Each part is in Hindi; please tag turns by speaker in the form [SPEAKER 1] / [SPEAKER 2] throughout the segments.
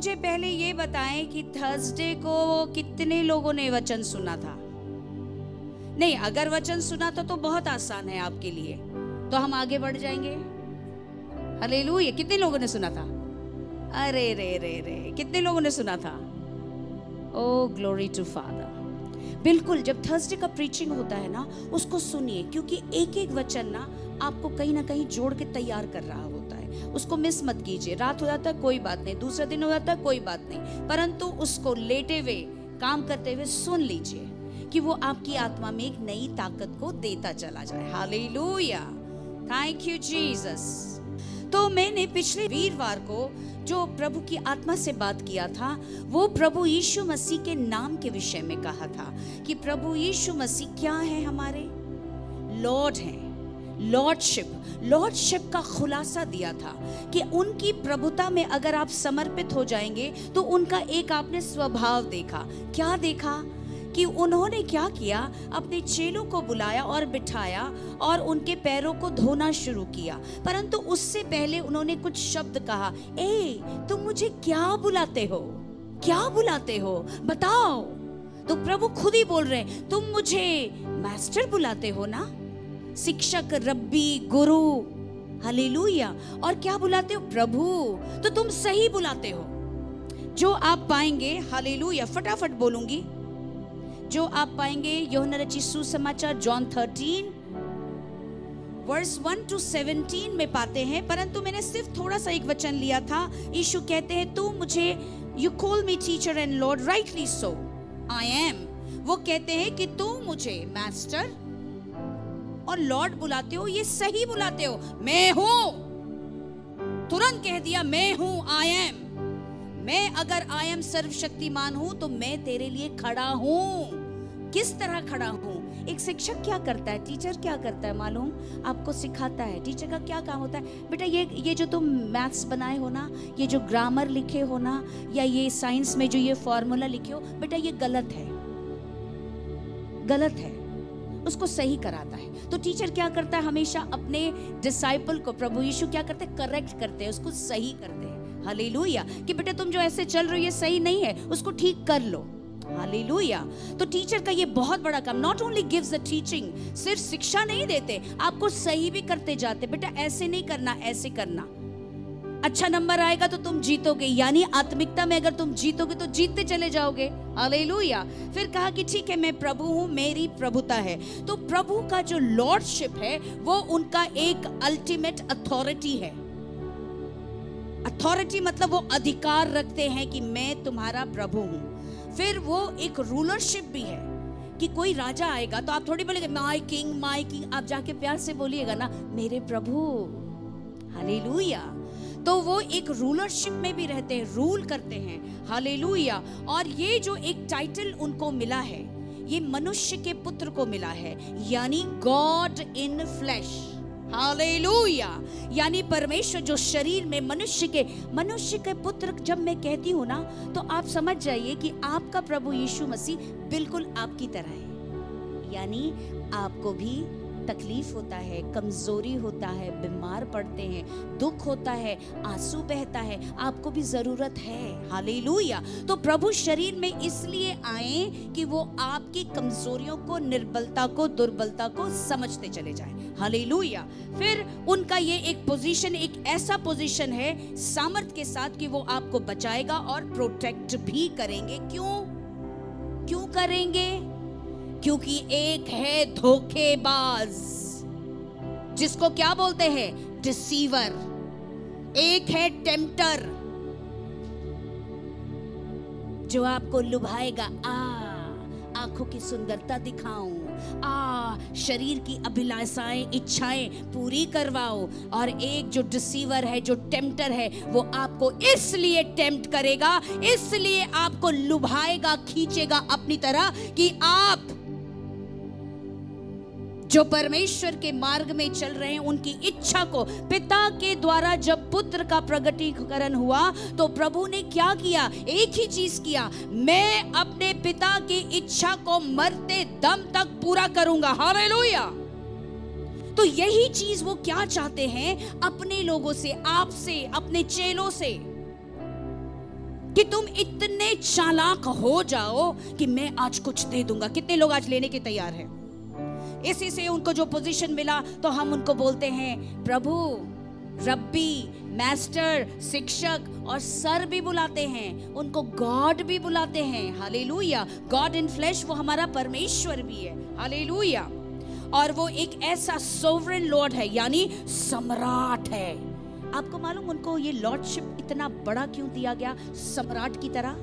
[SPEAKER 1] मुझे पहले ये बताएं कि थर्सडे को कितने लोगों ने वचन सुना था? नहीं, अगर वचन सुना था तो बहुत आसान है आपके लिए, तो हम आगे बढ़ जाएंगे। हालेलुया। कितने लोगों ने सुना था? अरे रे रे रे, कितने लोगों ने सुना था? ओ ग्लोरी टू फादर। बिल्कुल, जब थर्सडे का प्रीचिंग होता है ना, उसको सुनिए, क्योंकि एक एक वचन ना आपको कहीं ना कहीं जोड़ के तैयार कर रहा होता है। उसको मिस मत कीजिए। रात हो जाता है कोई बात नहीं, दूसरा दिन हो जाता है कोई बात नहीं, परंतु उसको लेटे हुए काम करते हुए सुन लीजिए कि वो आपकी आत्मा में एक नई ताकत को देता चला जाए। Hallelujah, thank you Jesus. तो मैंने पिछले वीरवार को जो प्रभु की आत्मा से बात किया था, वो प्रभु यीशु मसीह के नाम के विषय में कहा था कि प्रभु यीशु मसीह क्या है? हमारे लॉर्ड हैं। लॉर्डशिप का खुलासा दिया था कि उनकी प्रभुता में अगर आप समर्पित हो जाएंगे तो उनका एक आपने स्वभाव देखा। क्या देखा? कि उन्होंने क्या किया? अपने चेलों को बुलाया और बिठाया और उनके पैरों को धोना शुरू किया। परंतु उससे पहले उन्होंने कुछ शब्द कहा, ए तुम मुझे क्या बुलाते हो? क्या बुलाते हो? बताओ। तो प्रभु खुद ही बोल रहे हैं, तुम मुझे मास्टर बुलाते हो ना, शिक्षक, रब्बी, गुरु। हालेलुया। और क्या बुलाते हो? प्रभु। तो तुम सही बुलाते हो। जो आप पाएंगे, हालेलुया, फटाफट बोलूंगी, जो आप पाएंगे यूहन्ना रचित सुसमाचार जॉन 13 वर्स 1 to 17 में पाते हैं। परंतु मैंने सिर्फ थोड़ा सा एक वचन लिया था। यीशु कहते हैं, तू मुझे, you call me teacher and Lord, rightly so, I am. वो कहते हैं कि तू मुझे मास्टर और लॉर्ड बुलाते हो, ये सही बुलाते हो। मैं हूं, तुरंत कह दिया, मैं हूं, आई एम। मैं अगर आई एम सर्वशक्तिमान हूं तो मैं तेरे लिए खड़ा हूं। किस तरह खड़ा हूं? एक शिक्षक क्या करता है, टीचर क्या करता है मालूम? आपको सिखाता है। टीचर का क्या काम होता है? बेटा ये जो तुम मैथ्स बनाए हो ना, ये जो ग्रामर लिखे हो ना, या ये साइंस में जो ये फॉर्मूला लिखे हो, बेटा ये गलत है, गलत है। उसको सही कराता है। तो टीचर क्या करता है? हमेशा अपने डिसाइपल को, प्रभु यीशु क्या करते हैं? करेक्ट करते हैं, उसको सही करते हैं। हालेलुया। कि बेटा तुम जो ऐसे चल रहे हो ये सही नहीं है, उसको ठीक कर लो। हालेलुया। तो टीचर का ये बहुत बड़ा काम, not only gives the teaching, सिर्फ शिक्षा नहीं देते, आपको सही भी करते जाते। बेटा ऐसे नहीं करना, ऐसे करना, अच्छा नंबर आएगा तो तुम जीतोगे। यानी आत्मिकता में अगर तुम जीतोगे तो जीतते चले जाओगे। हालेलुया। फिर कहा कि ठीक है, मैं प्रभु हूं, मेरी प्रभुता है। तो प्रभु का जो लॉर्डशिप है वो उनका एक अल्टीमेट अथॉरिटी है। अथॉरिटी मतलब वो अधिकार रखते हैं कि मैं तुम्हारा प्रभु हूं। फिर वो एक रूलरशिप भी है कि कोई राजा आएगा तो आप थोड़ी बोलेंगे माय किंग, आप जाके प्यार से बोलिएगा ना, मेरे प्रभु। हालेलुया। तो वो एक रूलरशिप में भी रहते हैं, रूल करते हैं। हालेलुया। और ये जो एक टाइटल उनको मिला है, ये मनुष्य के पुत्र को मिला है, यानी गॉड इन फ्लैश। हालेलुया। यानी परमेश्वर जो शरीर में मनुष्य के पुत्र। जब मैं कहती हूँ ना, तो आप समझ जाइए कि आपका प्रभु यीशु मसीह बिल्कुल आपकी तरह है। यानी आपको भी तकलीफ होता है, कमजोरी होता है, बीमार पड़ते हैं, दुख होता है, आंसू बहता है, आपको भी जरूरत है। हालेलुया। तो प्रभु शरीर में इसलिए आए कि वो आपकी कमजोरियों को, निर्बलता को, दुर्बलता को समझते चले जाए। हालेलुया। फिर उनका ये एक पोजीशन, एक ऐसा पोजीशन है सामर्थ के साथ कि वो आपको बचाएगा और प्रोटेक्ट भी करेंगे। क्यों करेंगे? क्योंकि एक है धोखेबाज, जिसको क्या बोलते हैं? डिसीवर। एक है टेम्पटर, जो आपको लुभाएगा। आंखों की सुंदरता दिखाऊं, शरीर की अभिलाषाएं, इच्छाएं पूरी करवाओ। और एक जो डिसीवर है, जो टेम्पटर है, वो आपको इसलिए टेम्प्ट करेगा, इसलिए आपको लुभाएगा, खींचेगा अपनी तरह कि आप जो परमेश्वर के मार्ग में चल रहे हैं, उनकी इच्छा को, पिता के द्वारा जब पुत्र का प्रगटीकरण हुआ तो प्रभु ने क्या किया? एक ही चीज किया, मैं अपने पिता की इच्छा को मरते दम तक पूरा करूंगा। हालेलुया। तो यही चीज वो क्या चाहते हैं अपने लोगों से, आपसे, अपने चेलों से, कि तुम इतने चालाक हो जाओ कि मैं आज कुछ दे दूंगा। कितने लोग आज लेने के तैयार हैं? इसी से उनको जो पोजीशन मिला तो हम उनको बोलते हैं प्रभु, रब्बी, मास्टर, शिक्षक, और सर भी बुलाते हैं, उनको गॉड भी बुलाते हैं। हालेलुया। गॉड इन फ्लेश, वो हमारा परमेश्वर भी है। हालेलुया। और वो एक ऐसा सोवरेन लॉर्ड है, यानी सम्राट है। आपको मालूम उनको ये लॉर्डशिप इतना बड़ा क्यों दिया गया? सम्राट की तरह।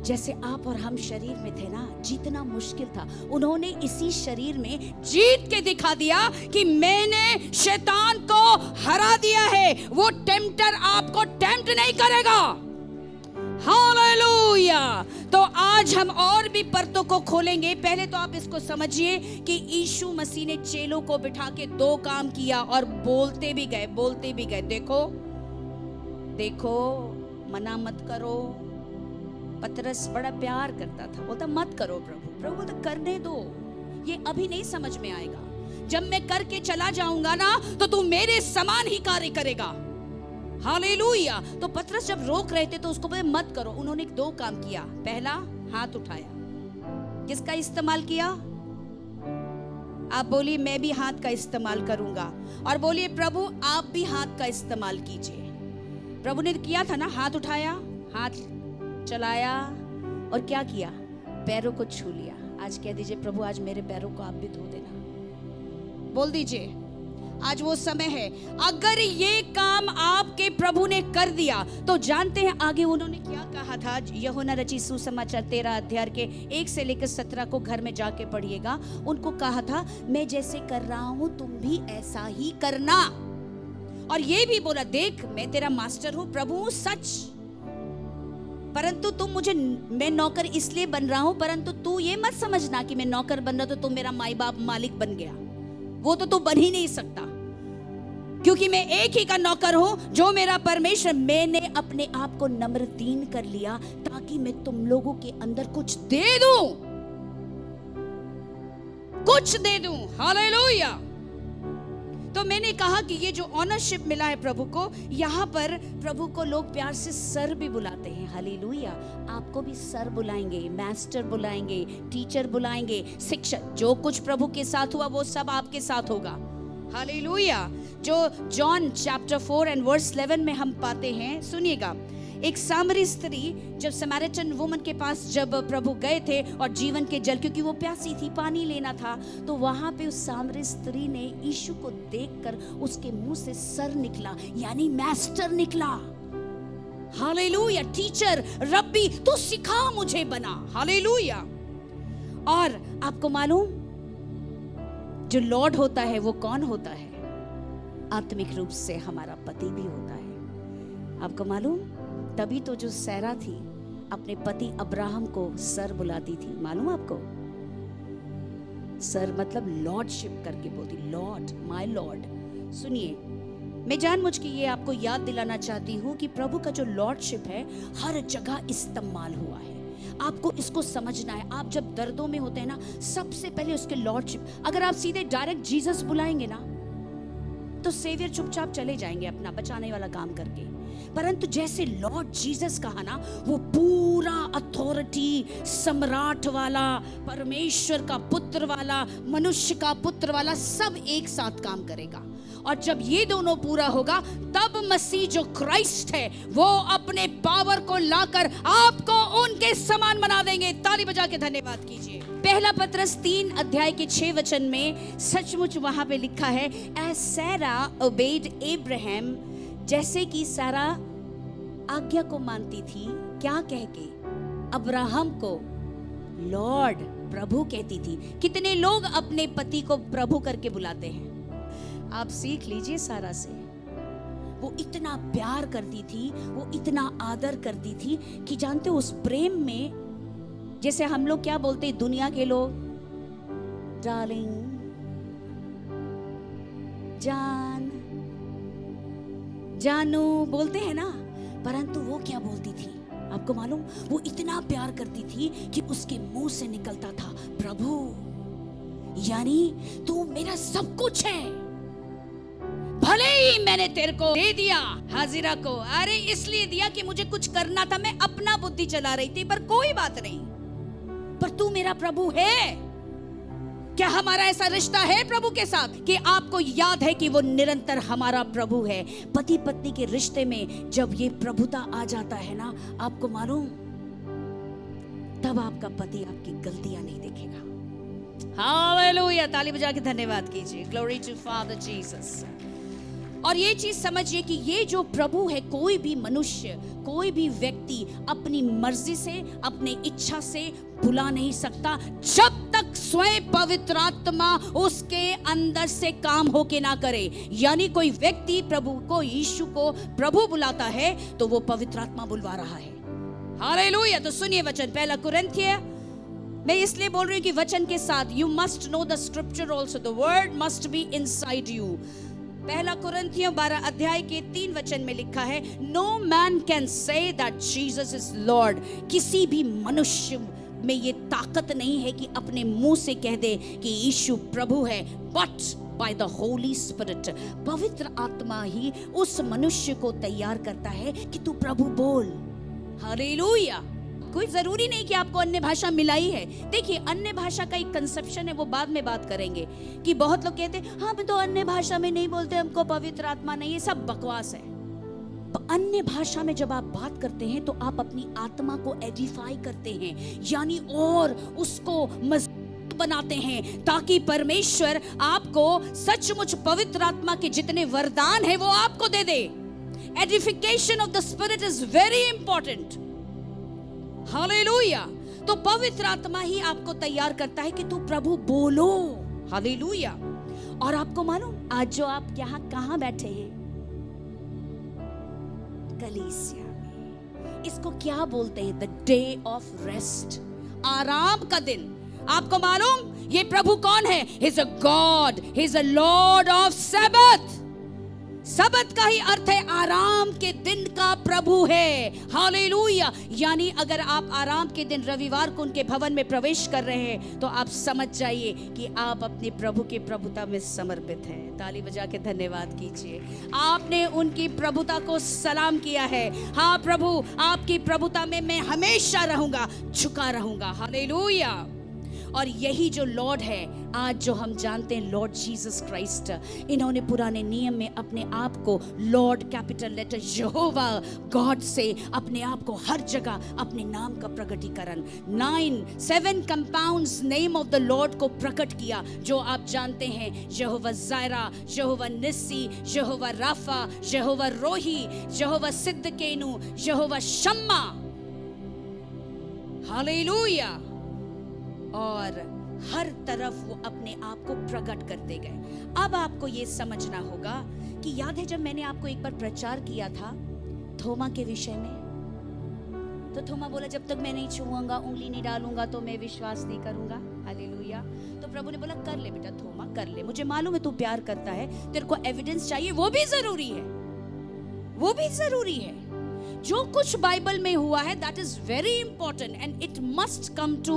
[SPEAKER 1] जैसे आप और हम शरीर में थे ना, जीतना मुश्किल था, उन्होंने इसी शरीर में जीत के दिखा दिया कि मैंने शैतान को हरा दिया है। वो टेम्पटर आपको टेम्प्ट नहीं करेगा। हालेलुया। तो आज हम और भी परतों को खोलेंगे। पहले तो आप इसको समझिए कि यीशु मसीह ने चेलों को बिठा के 2 काम किया और बोलते भी गए। देखो देखो, मना मत करो। पतरस बड़ा प्यार करता था, बोलता मत करो प्रभु बोलता करने दो, ये अभी नहीं समझ में आएगा। जब मैं करके चला जाऊंगा ना तो तू मेरे समान ही कार्य करेगा। हालेलुया। तो पतरस जब रोक रहे थे तो उसको बोले मत करो। उन्होंने 2 काम किया। पहला, हाथ उठाया। किसका इस्तेमाल किया? आप बोलिए मैं भी हाथ का इस्तेमाल करूंगा, और बोलिए प्रभु आप भी हाथ का इस्तेमाल कीजिए। प्रभु ने किया था ना, हाथ उठाया, हाथ चलाया, और क्या किया? पैरों को छू लिया। आज कह दीजिए प्रभु आज मेरे पैरों को आप भी धो देना। बोल दीजिए आज वो समय है। अगर ये काम आपके प्रभु ने कर दिया तो जानते हैं आगे उन्होंने क्या कहा था? यूहन्ना रचित सुसमाचार 13 अध्याय के 1 से लेकर 17 को घर में जाके पढ़िएगा। उनको कहा था मैं जैसे कर रहा हूं तुम भी ऐसा ही करना। और ये भी बोला देख मैं तेरा मास्टर हूं, प्रभु हूं, सच, परंतु तुम मुझे, मैं नौकर इसलिए बन रहा हूं, परंतु तू ये मत समझना कि मैं नौकर बन रहा तो तू मेरा माई बाप मालिक बन गया। वो तो तू बन ही नहीं सकता, क्योंकि मैं एक ही का नौकर हूं जो मेरा परमेश्वर। मैंने अपने आप को नम्र दीन कर लिया ताकि मैं तुम लोगों के अंदर कुछ दे दूं। हालेलुया। तो मैंने कहा कि ये जो ऑनरशिप मिला है प्रभु को, यहाँ पर प्रभु को लोग प्यार से सर भी बुलाते हैं। हालेलुया। आपको भी सर बुलाएंगे, मास्टर बुलाएंगे, टीचर बुलाएंगे, शिक्षक। जो कुछ प्रभु के साथ हुआ वो सब आपके साथ होगा। हालेलुया। जो जॉन चैप्टर 4 एंड वर्स 11 में हम पाते हैं, सुनिएगा। एक सामरी स्त्री जब समैरिटन वुमन के पास जब प्रभु गए थे और जीवन के जल, क्योंकि वो प्यासी थी, पानी लेना था, तो वहां पे उस सामरी स्त्री ने यीशु को देखकर उसके मुंह से सर निकला, यानी मास्टर निकला। हालेलुया। टीचर, रब्बी, तू सिखा मुझे बना। हालेलुया। और आपको मालूम जो लॉर्ड होता है वो कौन होता है? आत्मिक रूप से हमारा पति भी होता है। आपको मालूम, तभी तो जो सैरा थी अपने पति अब्राहम को सर बुलाती थी। मालूम आपको? सर मतलब लॉर्डशिप करके बोलती, लॉर्ड, माय लॉर्ड। सुनिए, मैं जानबूझ के ये आपको याद दिलाना चाहती हूँ कि प्रभु का जो लॉर्डशिप है हर जगह इस्तेमाल हुआ है। आपको इसको समझना है। आप जब दर्दों में होते हैं ना, सबसे पहले उसके लॉर्डशिप, अगर आप सीधे डायरेक्ट जीसस बुलाएंगे ना तो सेवियर चुपचाप चले जाएंगे अपना बचाने वाला काम करके। परंतु जैसे लॉर्ड जीसस कहा ना, वो पूरा अथॉरिटी, सम्राट वाला, परमेश्वर का पुत्र वाला, मनुष्य का पुत्र वाला, सब एक साथ काम करेगा। और जब ये दोनों पूरा होगा तब मसीह जो क्राइस्ट है वो अपने पावर को लाकर आपको उनके समान बना देंगे। ताली बजा के धन्यवाद कीजिए। पहला पतरस 3 अध्याय के 6 वचन में सचमुच वहां पे लिखा है, एज सैरा ओबेड एब्राहम, जैसे कि सारा आज्ञा को मानती थी। क्या कह के? अब्राहम को लॉर्ड, प्रभु कहती थी। कितने लोग अपने पति को प्रभु करके बुलाते हैं? आप सीख लीजिए सारा से। वो इतना प्यार करती थी, वो इतना आदर करती थी कि जानते हो उस प्रेम में, जैसे हम लोग क्या बोलते हैं दुनिया के लोग, डार्लिंग, जान, जानू बोलते हैं ना, परंतु वो क्या बोलती थी आपको मालूम? वो इतना प्यार करती थी कि उसके मुंह से निकलता था प्रभु, यानी तू मेरा सब कुछ है। भले ही मैंने तेरे को दे दिया हाजिरा को, अरे इसलिए दिया कि मुझे कुछ करना था, मैं अपना बुद्धि चला रही थी, पर कोई बात नहीं, पर तू मेरा प्रभु है। क्या हमारा ऐसा रिश्ता है प्रभु के साथ कि आपको याद है कि वो निरंतर हमारा प्रभु है? पति पत्नी के रिश्ते में जब ये प्रभुता आ जाता है ना, आपको मालूम, तब आपका पति आपकी गलतियां नहीं देखेगा। हालेलुया, ताली बजा के धन्यवाद कीजिए। Glory to father Jesus. और ये चीज समझिए कि ये जो प्रभु है, कोई भी मनुष्य, कोई भी व्यक्ति अपनी मर्जी से, अपनी इच्छा से बुला नहीं सकता जब तक स्वयं पवित्र आत्मा उसके अंदर से काम होके ना करे। यानी कोई व्यक्ति प्रभु को, यीशु को प्रभु बुलाता है तो वो पवित्र आत्मा बुलवा रहा है। हालेलुया। तो सुनिए वचन, पहला कुरिन्थियों, मैं इसलिए बोल रही हूँ कि वचन के साथ you must know the scripture also, the word must be inside you. पहला कुरिन्थियों 12 अध्याय के 3 वचन में लिखा है, no man can say that Jesus is lord. किसी भी मनुष्य में ये ताकत नहीं है कि अपने मुंह से कह दे कि यीशु प्रभु है, but by the Holi spirit, पवित्र आत्मा ही उस मनुष्य को तैयार करता है कि तू प्रभु बोल। हालेलुया। कोई जरूरी नहीं कि आपको अन्य भाषा मिलाई है। देखिए, अन्य भाषा का एक कंसेप्शन है, वो बाद में बात करेंगे, कि बहुत लोग कहते हैं हाँ, हम तो अन्य भाषा में नहीं बोलते, हमको पवित्र आत्मा नहीं। ये सब बकवास है। तो अन्य भाषा में जब आप बात करते हैं तो आप अपनी आत्मा को एडिफाई करते हैं, यानी और उसको मजबूत बनाते हैं, ताकि परमेश्वर आपको सचमुच पवित्र आत्मा के जितने वरदान है वो आपको दे दे। Edification of the spirit is very important. Hallelujah. तो पवित्र आत्मा ही आपको तैयार करता है कि तू प्रभु बोलो। हालेलुया। और आपको मालूम, आज जो आप यहाँ कहाँ बैठे हैं, कलीसिया में, इसको क्या बोलते हैं? द डे ऑफ रेस्ट, आराम का दिन। आपको मालूम ये प्रभु कौन है? He is a God, he is a Lord of Sabbath. Sabbath का ही अर्थ है आराम के दिन का प्रभु है। हालेलुया। यानी अगर आप आराम के दिन रविवार को उनके भवन में प्रवेश कर रहे हैं तो आप समझ जाइए कि आप अपने प्रभु की प्रभुता में समर्पित हैं। ताली बजा के धन्यवाद कीजिए। आपने उनकी प्रभुता को सलाम किया है। हाँ प्रभु, आपकी प्रभुता में मैं हमेशा रहूंगा, झुका रहूंगा। हालेलुया। और यही जो लॉर्ड है आज जो हम जानते हैं, लॉर्ड जीसस क्राइस्ट, इन्होंने पुराने नियम में अपने आप को लॉर्ड कैपिटल लेटर यहोवा गॉड से अपने आप को हर जगह अपने नाम का प्रकटीकरण 7 compounds name of the Lord को प्रकट किया, जो आप जानते हैं, यहोवा जायरा, यहोवा निस्सी, यहोवा राफा, यहोवा रोही, यहोवा सिद्दकेनु, यहोवा शम्मा। हालेलुया। और हर तरफ वो अपने आप को प्रकट करते गए। अब आपको ये समझना होगा कि याद है जब मैंने आपको एक बार प्रचार किया था थोमा के विषय में, तो थोमा बोला जब तक मैं नहीं छूऊंगा, उंगली नहीं डालूंगा तो मैं विश्वास नहीं करूंगा। हालेलुया। तो प्रभु ने बोला कर ले बेटा थोमा, कर ले, मुझे मालूम है तू प्यार करता है, तेरे को एविडेंस चाहिए, वो भी जरूरी है, वो भी जरूरी है। जो कुछ बाइबल में हुआ है that is very important and it must come to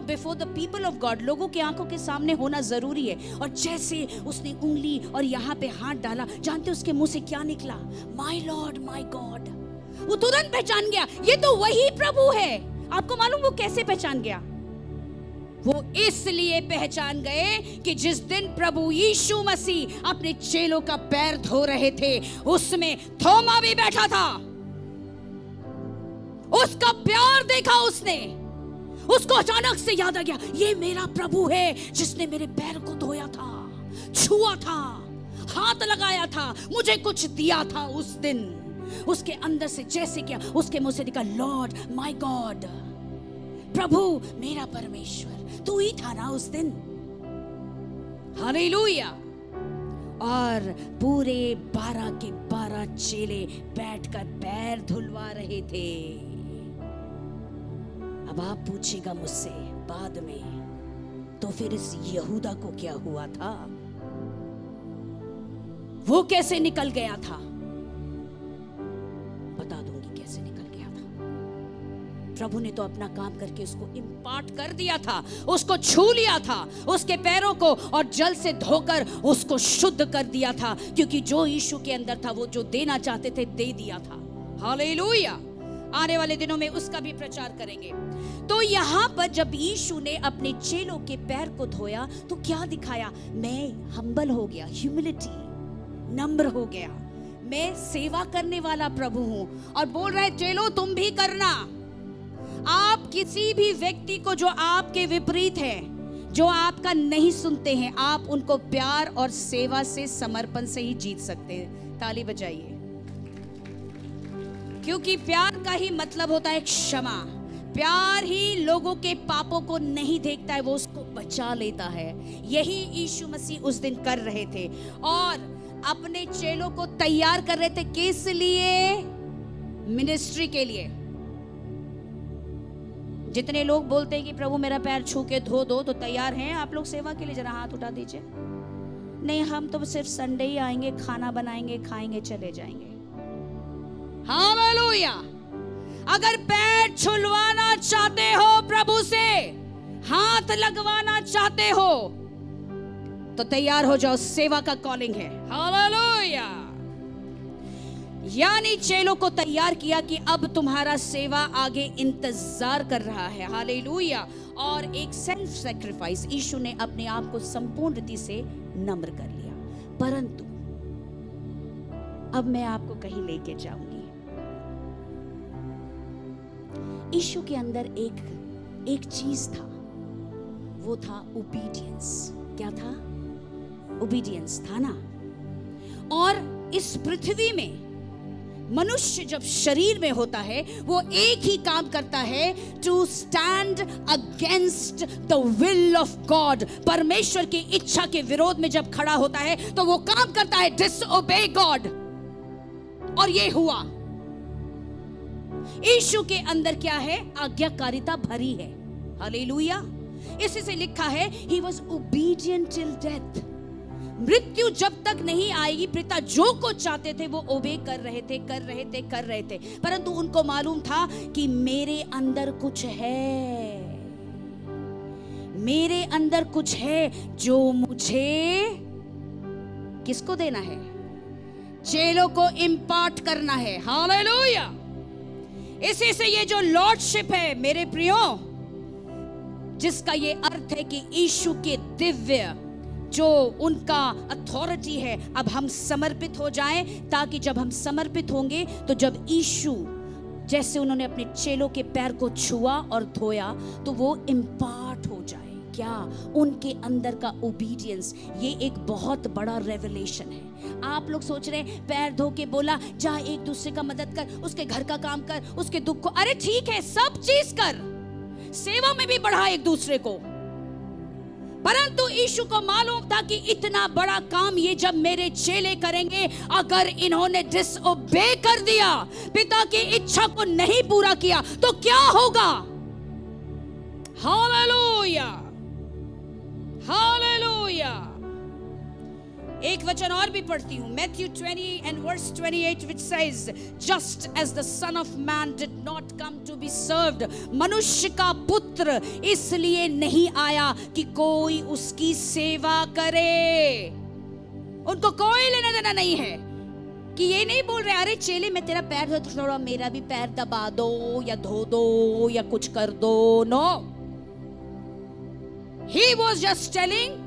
[SPEAKER 1] before the people of God, लोगों की आंखों के सामने होना जरूरी है। और जैसे उसने उंगली और यहाँ पे हाथ डाला, जानते उसके मुंह से क्या निकला? My Lord my God. वो तुरंत पहचान गया ये तो वही प्रभु है। आपको मालूम वो कैसे पहचान गया? वो इसलिए पहचान गए कि जिस दिन प्रभु यीशु मसीह अपने चेलों का पैर धो रहे थे, उसमें थोमा भी बैठा था। उसका प्यार देखा उसने, उसको अचानक से याद आ गया ये मेरा प्रभु है जिसने मेरे पैर को धोया था, छुआ था, हाथ लगाया था, मुझे कुछ दिया था उस दिन। उसके अंदर से जैसे क्या उसके मुंह से निकला लॉर्ड माय गॉड, प्रभु मेरा परमेश्वर, तू ही था ना उस दिन। हालेलुया। और पूरे 12 के 12 चेले बैठकर पैर धुलवा रहे थे। अब आप पूछेगा मुझसे बाद में, तो फिर इस यहूदा को क्या हुआ था? वो कैसे निकल गया था? बता दूंगी कैसे निकल गया था। प्रभु ने तो अपना काम करके उसको इम्पार्ट कर दिया था, उसको छू लिया था, उसके पैरों को, और जल से धोकर उसको शुद्ध कर दिया था, क्योंकि जो यीशु के अंदर था वो जो देना चाहते थे दे दिया था। हालेलुया। आने वाले दिनों में उसका भी प्रचार करेंगे। तो यहाँ पर जब यीशु ने अपने चेलों के पैर को धोया तो क्या दिखाया? मैं हम्बल हो गया, ह्यूमिलिटी, नम्र हो गया। मैं सेवा करने वाला प्रभु हूं, और बोल रहे चेलो तुम भी करना। आप किसी भी व्यक्ति को जो आपके विपरीत है, जो आपका नहीं सुनते हैं, आप उनको प्यार और सेवा से, समर्पण से ही जीत सकते हैं। ताली बजाइए, क्योंकि प्यार का ही मतलब होता है क्षमा। प्यार ही लोगों के पापों को नहीं देखता है, वो उसको बचा लेता है। यही यीशु मसीह उस दिन कर रहे थे, और अपने चेलों को तैयार कर रहे थे। किस लिए? मिनिस्ट्री के लिए। जितने लोग बोलते हैं कि प्रभु मेरा पैर छू के धो दो, तो तैयार हैं आप लोग सेवा के लिए? जरा हाथ उठा दीजिए। नहीं, हम तो सिर्फ संडे ही आएंगे, खाना बनाएंगे, खाएंगे, चले जाएंगे। हालेलुया। अगर पैर छुलवाना चाहते हो, प्रभु से हाथ लगवाना चाहते हो, तो तैयार हो जाओ, सेवा का कॉलिंग है। हालेलुया। यानी चेलों को तैयार किया कि अब तुम्हारा सेवा आगे इंतजार कर रहा है। हालेलुया। और एक सेल्फ सैक्रिफाइस, यीशु ने अपने आप को संपूर्ण रीति से नम्र कर लिया। परंतु अब मैं आपको कहीं लेके जाऊंगी। यीशु के अंदर एक चीज था, वो था ओबीडियंस। क्या था? ओबीडियंस था ना। और इस पृथ्वी में मनुष्य जब शरीर में होता है, वो एक ही काम करता है, to stand against the will of God. परमेश्वर की इच्छा के विरोध में जब खड़ा होता है तो वो काम करता है डिसओबे गॉड। और ये हुआ। यीशु के अंदर क्या है? आज्ञाकारिता भरी है। हालेलुया। इसी से लिखा है, he was obedient till death। मृत्यु जब तक नहीं आएगी, पिता जो को चाहते थे वो ओबे कर रहे थे। परंतु उनको मालूम था कि मेरे अंदर कुछ है, मेरे अंदर कुछ है जो मुझे किसको देना है? चेलों को इम्पार्ट करना है। हालेलुया। इसी से ये जो लॉर्डशिप है मेरे प्रियो, जिसका ये अर्थ है कि यीशु के दिव्य जो उनका अथॉरिटी है, अब हम समर्पित हो जाएं, ताकि जब हम समर्पित होंगे तो जब यीशु जैसे उन्होंने अपने चेलों के पैर को छुआ और धोया, तो वो इम्पार्ट हो जाए। क्या? उनके अंदर का ओबीडियंस। ये एक बहुत बड़ा रेवलेशन है। आप लोग सोच रहे हैं पैर धो के बोला जा एक दूसरे का मदद कर, उसके घर का काम कर, उसके दुख को, अरे ठीक है, सब चीज कर, सेवा में भी बढ़ा एक दूसरे को। परंतु यीशु को मालूम था कि इतना बड़ा काम ये जब मेरे चेले करेंगे, अगर इन्होंने डिसओबे कर दिया, पिता की इच्छा को नहीं पूरा किया, तो क्या होगा? Hallelujah, hallelujah. एक वचन और भी पढ़ती हूं, Matthew 20 and verse 28, which says, just as the Son of Man did not come to be served, मनुष्य का पुत्र इसलिए नहीं आया कि कोई उसकी सेवा करे। उनको कोई लेना देना नहीं है, कि ये नहीं बोल रहे अरे चेले मैं तेरा पैर धो, थोड़ा मेरा भी पैर दबा दो या धो दो या कुछ कर दो। No, he was just telling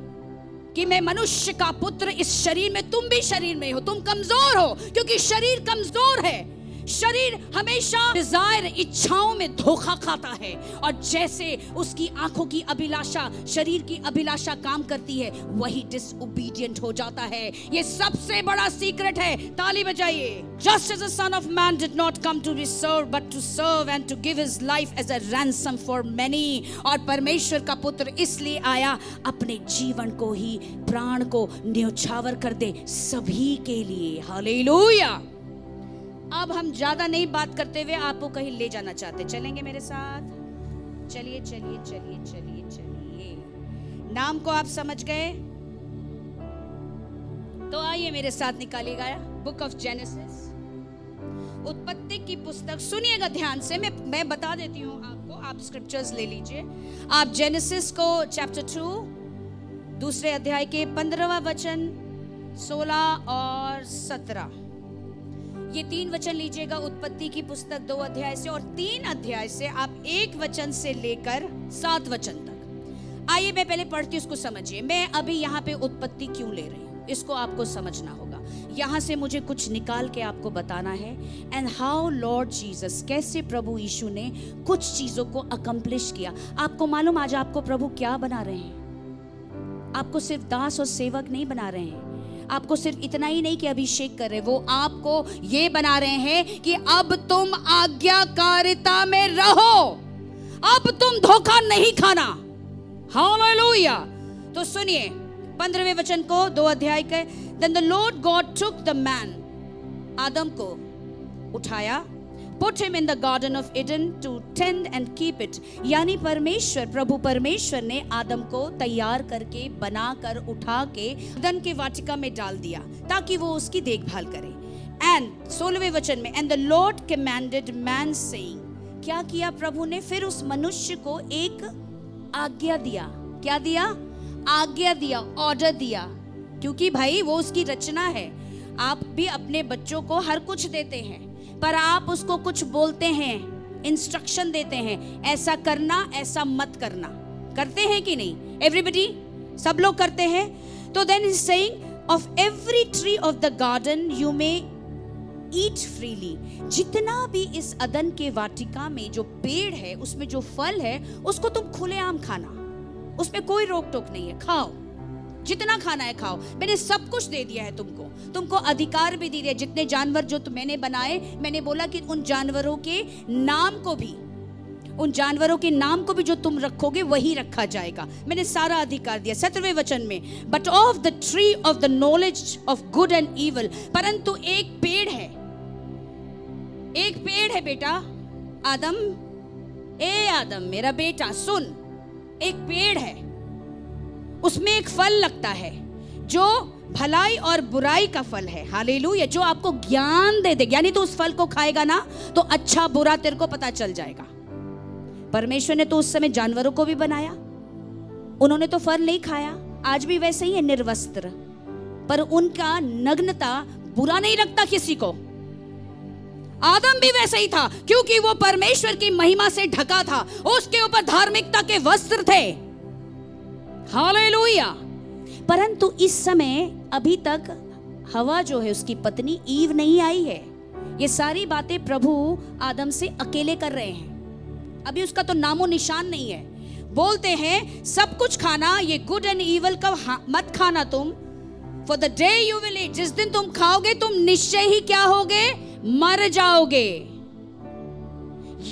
[SPEAKER 1] कि मैं मनुष्य का पुत्र इस शरीर में, तुम भी शरीर में हो, तुम कमजोर हो, क्योंकि शरीर कमजोर है। शरीर हमेशा डिजायर, इच्छाओं में धोखा खाता है, और जैसे उसकी आंखों की अभिलाषा, शरीर की अभिलाषा काम करती है, वही डिसओबीडिएंट हो जाता है। ये सबसे बड़ा सीक्रेट है। ताली बजाइए। Just as the Son of Man did not come to be served, but to serve and to give his life as a ransom for many। और परमेश्वर का पुत्र इसलिए आया, अपने जीवन को ही, प्राण को न्यौछावर कर दे सभी के लिए। हालेलुया। अब हम ज्यादा नहीं बात करते हुए आपको कहीं ले जाना चाहते, चलेंगे मेरे साथ? चलिए चलिए चलिए चलिए चलिए। नाम को आप समझ गए? तो आइए मेरे साथ निकालिएगा बुक ऑफ जेनेसिस। उत्पत्ति की की पुस्तक, सुनिएगा ध्यान से, मैं बता देती हूँ आपको, आप स्क्रिप्चर्स ले लीजिए। आप जेनेसिस को चैप्टर 2 दूसरे अध्याय के 15वां वचन, 16 और 17, ये 3 वचन लीजिएगा। उत्पत्ति की पुस्तक 2 अध्याय से और 3 अध्याय से आप 1 वचन से लेकर 7 वचन तक। आइए मैं पहले पढ़ती हूँ, उसको समझिए। मैं अभी यहाँ पे उत्पत्ति क्यों ले रही हूँ, इसको आपको समझना होगा। यहाँ से मुझे कुछ निकाल के आपको बताना है। एंड हाउ लॉर्ड जीसस, कैसे प्रभु यीशु ने कुछ चीजों को अकम्प्लिश किया। आपको मालूम आज आपको प्रभु क्या बना रहे हैं? आपको सिर्फ दास और सेवक नहीं बना रहे हैं, आपको सिर्फ इतना ही नहीं कि अभिषेक कर रहे, वो आपको ये बना रहे हैं कि अब तुम आज्ञाकारिता में रहो, अब तुम धोखा नहीं खाना। हालेलुया। तो सुनिए 15वें वचन को 2 अध्याय के। Then the Lord God took the man, आदम को उठाया, put him in the garden of Eden to tend and keep it। यानी परमेश्वर, प्रभु परमेश्वर ने आदम को तैयार करके, बनाकर, उठा के अदन के वाटिका में डाल दिया ताकि वो उसकी देखभाल करे। And 16वें वचन में, and the Lord commanded man saying, क्या किया प्रभु ने? फिर उस मनुष्य को एक आज्ञा दिया। क्या दिया? आज्ञा दिया, ऑर्डर दिया। क्योंकि भाई वो उसकी रचना है। आप भी अपने बच्चों को हर कुछ देते हैं, पर आप उसको कुछ बोलते हैं, इंस्ट्रक्शन देते हैं, ऐसा करना, ऐसा मत करना। करते हैं कि नहीं? एवरीबडी, सब लोग करते हैं। तो then is saying of every tree of the garden you may eat freely. जितना भी इस अदन के वाटिका में जो पेड़ है, उसमें जो फल है, उसको तुम खुलेआम खाना, उसमें कोई रोक टोक नहीं है। खाओ, जितना खाना है खाओ, मैंने सब कुछ दे दिया है तुमको अधिकार भी दे दिया। जितने जानवर जो मैंने बनाए, मैंने बोला कि उन जानवरों के नाम को भी जो तुम रखोगे वही रखा जाएगा। मैंने सारा अधिकार दिया। 17वें वचन में, but of the tree of the knowledge of good and evil, परंतु एक पेड़ है बेटा आदम, ए आदम मेरा बेटा सुन, एक पेड़ है, उसमें एक फल लगता है जो भलाई और बुराई का फल है। हालेलुया। जो आपको ज्ञान दे दे, यानी तो उस फल को खाएगा ना तो अच्छा बुरा तेरे को पता चल जाएगा। परमेश्वर ने तो उस समय जानवरों को भी बनाया, उन्होंने तो फल नहीं खाया। आज भी वैसे ही है, निर्वस्त्र, पर उनका नग्नता बुरा नहीं लगता किसी को। आदम भी वैसे ही था, क्योंकि वो परमेश्वर की महिमा से ढका था, उसके ऊपर धार्मिकता के वस्त्र थे। हालेलुया। परंतु इस समय अभी तक हवा जो है, उसकी पत्नी ईव नहीं आई है। ये सारी बातें प्रभु आदम से अकेले कर रहे हैं, अभी उसका तो नामो निशान नहीं है। बोलते हैं सब कुछ खाना, ये गुड एंड इविल का मत खाना तुम, for the day you will eat, जिस दिन तुम खाओगे तुम निश्चय ही क्या होगे? मर जाओगे।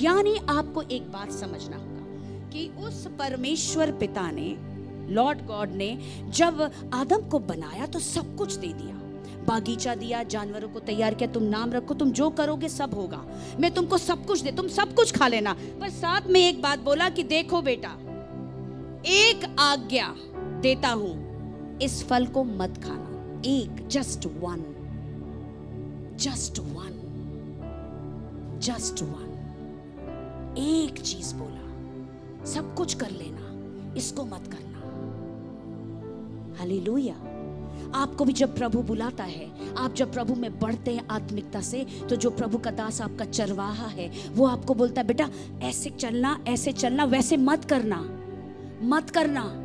[SPEAKER 1] यानी आपको एक बात समझना होगा कि उस परमेश्वर पिता ने, लॉर्ड गॉड ने, जब आदम को बनाया तो सब कुछ दे दिया, बागीचा दिया, जानवरों को तैयार किया, तुम नाम रखो, तुम जो करोगे सब होगा, मैं तुमको सब कुछ दे, तुम सब कुछ खा लेना। पर साथ में एक बात बोला कि देखो बेटा, एक आज्ञा देता हूं, इस फल को मत खाना। एक, जस्ट वन, एक चीज बोला, सब कुछ कर लेना, इसको मत करना। हालेलुया। आपको भी जब प्रभु बुलाता है, आप जब प्रभु में बढ़ते हैं आत्मिकता से, तो जो प्रभु का दास आपका चरवाहा है, वो आपको बोलता है बेटा ऐसे चलना, वैसे मत करना।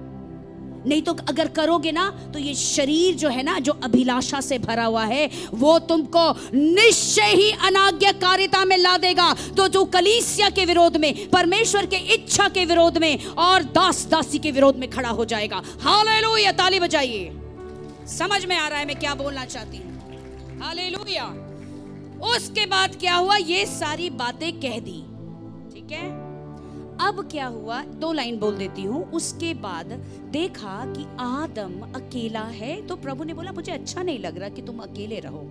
[SPEAKER 1] नहीं तो अगर करोगे ना तो ये शरीर जो है ना, जो अभिलाषा से भरा हुआ है, वो तुमको निश्चय ही अनाज्ञाकारिता में ला देगा। तो जो कलीसिया के विरोध में, परमेश्वर के इच्छा के विरोध में और दास दासी के विरोध में खड़ा हो जाएगा। हालेलुया। ताली बजाइए। समझ में आ रहा है मैं क्या बोलना चाहती हूँ? हालेलुया। उसके बाद क्या हुआ? ये सारी बातें कह दी, ठीक है। अब क्या हुआ? 2 लाइन बोल देती हूँ। उसके बाद देखा कि आदम अकेला है, तो प्रभु ने बोला मुझे अच्छा नहीं लग रहा कि तुम अकेले रहो।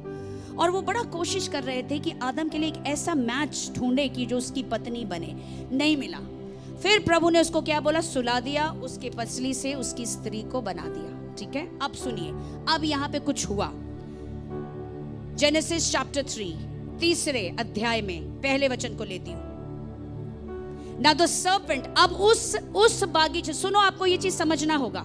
[SPEAKER 1] और वो बड़ा कोशिश कर रहे थे कि आदम के लिए एक ऐसा मैच ढूंढे कि जो उसकी पत्नी बने, नहीं मिला। फिर प्रभु ने उसको क्या बोला? सुला दिया, उसके पसली से उसकी स्त्री को बना दिया, ठीक है। अब सुनिए, अब यहाँ पे कुछ हुआ। जेनेसिस चैप्टर 3 3 अध्याय में पहले वचन को लेती हूं। Now the serpent, अब उस बागीचे, सुनो आपको ये चीज समझना होगा।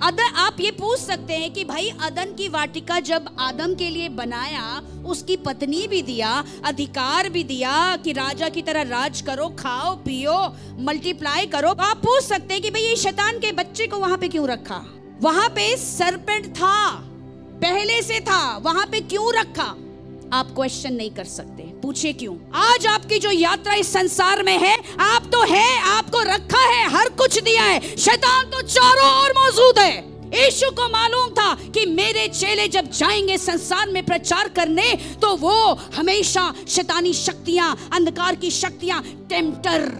[SPEAKER 1] आप ये पूछ सकते हैं कि भाई अदन की वाटिका जब आदम के लिए बनाया, उसकी पत्नी भी दिया, अधिकार भी दिया कि राजा की तरह राज करो, खाओ पियो, मल्टीप्लाई करो। आप पूछ सकते हैं कि भाई ये शैतान के बच्चे को वहां पे क्यों रखा? वहां पे सरपेंट था, पहले से था, वहां पे क्यों रखा? आप क्वेश्चन नहीं कर सकते, पूछिए क्यों? आज आपकी जो यात्रा इस संसार में है, आप तो है, आपको रखा है, हर कुछ दिया है, शैतान तो चारों ओर मौजूद है। यीशु को मालूम था कि मेरे चेले जब जाएंगे संसार में प्रचार करने, तो वो हमेशा शैतानी शक्तियां, अंधकार की शक्तियां, टेम्प्टर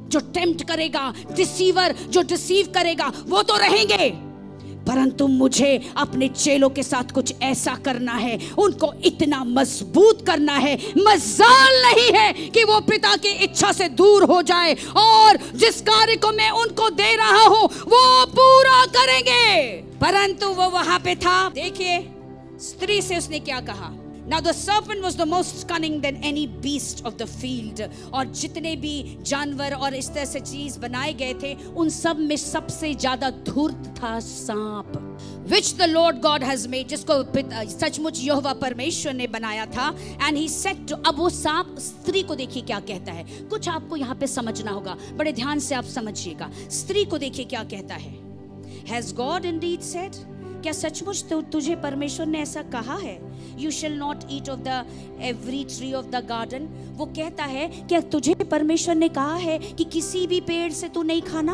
[SPEAKER 1] जो टेम्प्ट करेगा, डिसीवर जो डिसीव करेगा, वो तो रहेंगे। परंतु मुझे अपने चेलों के साथ कुछ ऐसा करना है, उनको इतना मजबूत करना है, मजाल नहीं है कि वो पिता की इच्छा से दूर हो जाए, और जिस कार्य को मैं उनको दे रहा हूं वो पूरा करेंगे। परंतु वो वहां पे था। देखिए स्त्री से उसने क्या कहा। Now the serpent was the most cunning than any beast of the field. और जितने भी जानवर और इस तरह से चीज बनाए गए थे, उन सब में सबसे ज्यादा धूर्त था सांप। Which the Lord God has made, जिसको सचमुच यहोवा परमेश्वर ने बनाया था। And he said to, अब वो सांप स्त्री को देखिए क्या कहता है। कुछ आपको यहाँ पे समझना होगा, बड़े ध्यान से आप समझिएगा। स्त्री को देखिए क्या कहता है। Has God indeed said, क्या सचमुच तुझे परमेश्वर ने ऐसा कहा है? You shall not eat of the every tree of the garden. वो कहता है क्या तुझे परमेश्वर ने कहा है कि किसी भी पेड़ से तू नहीं खाना?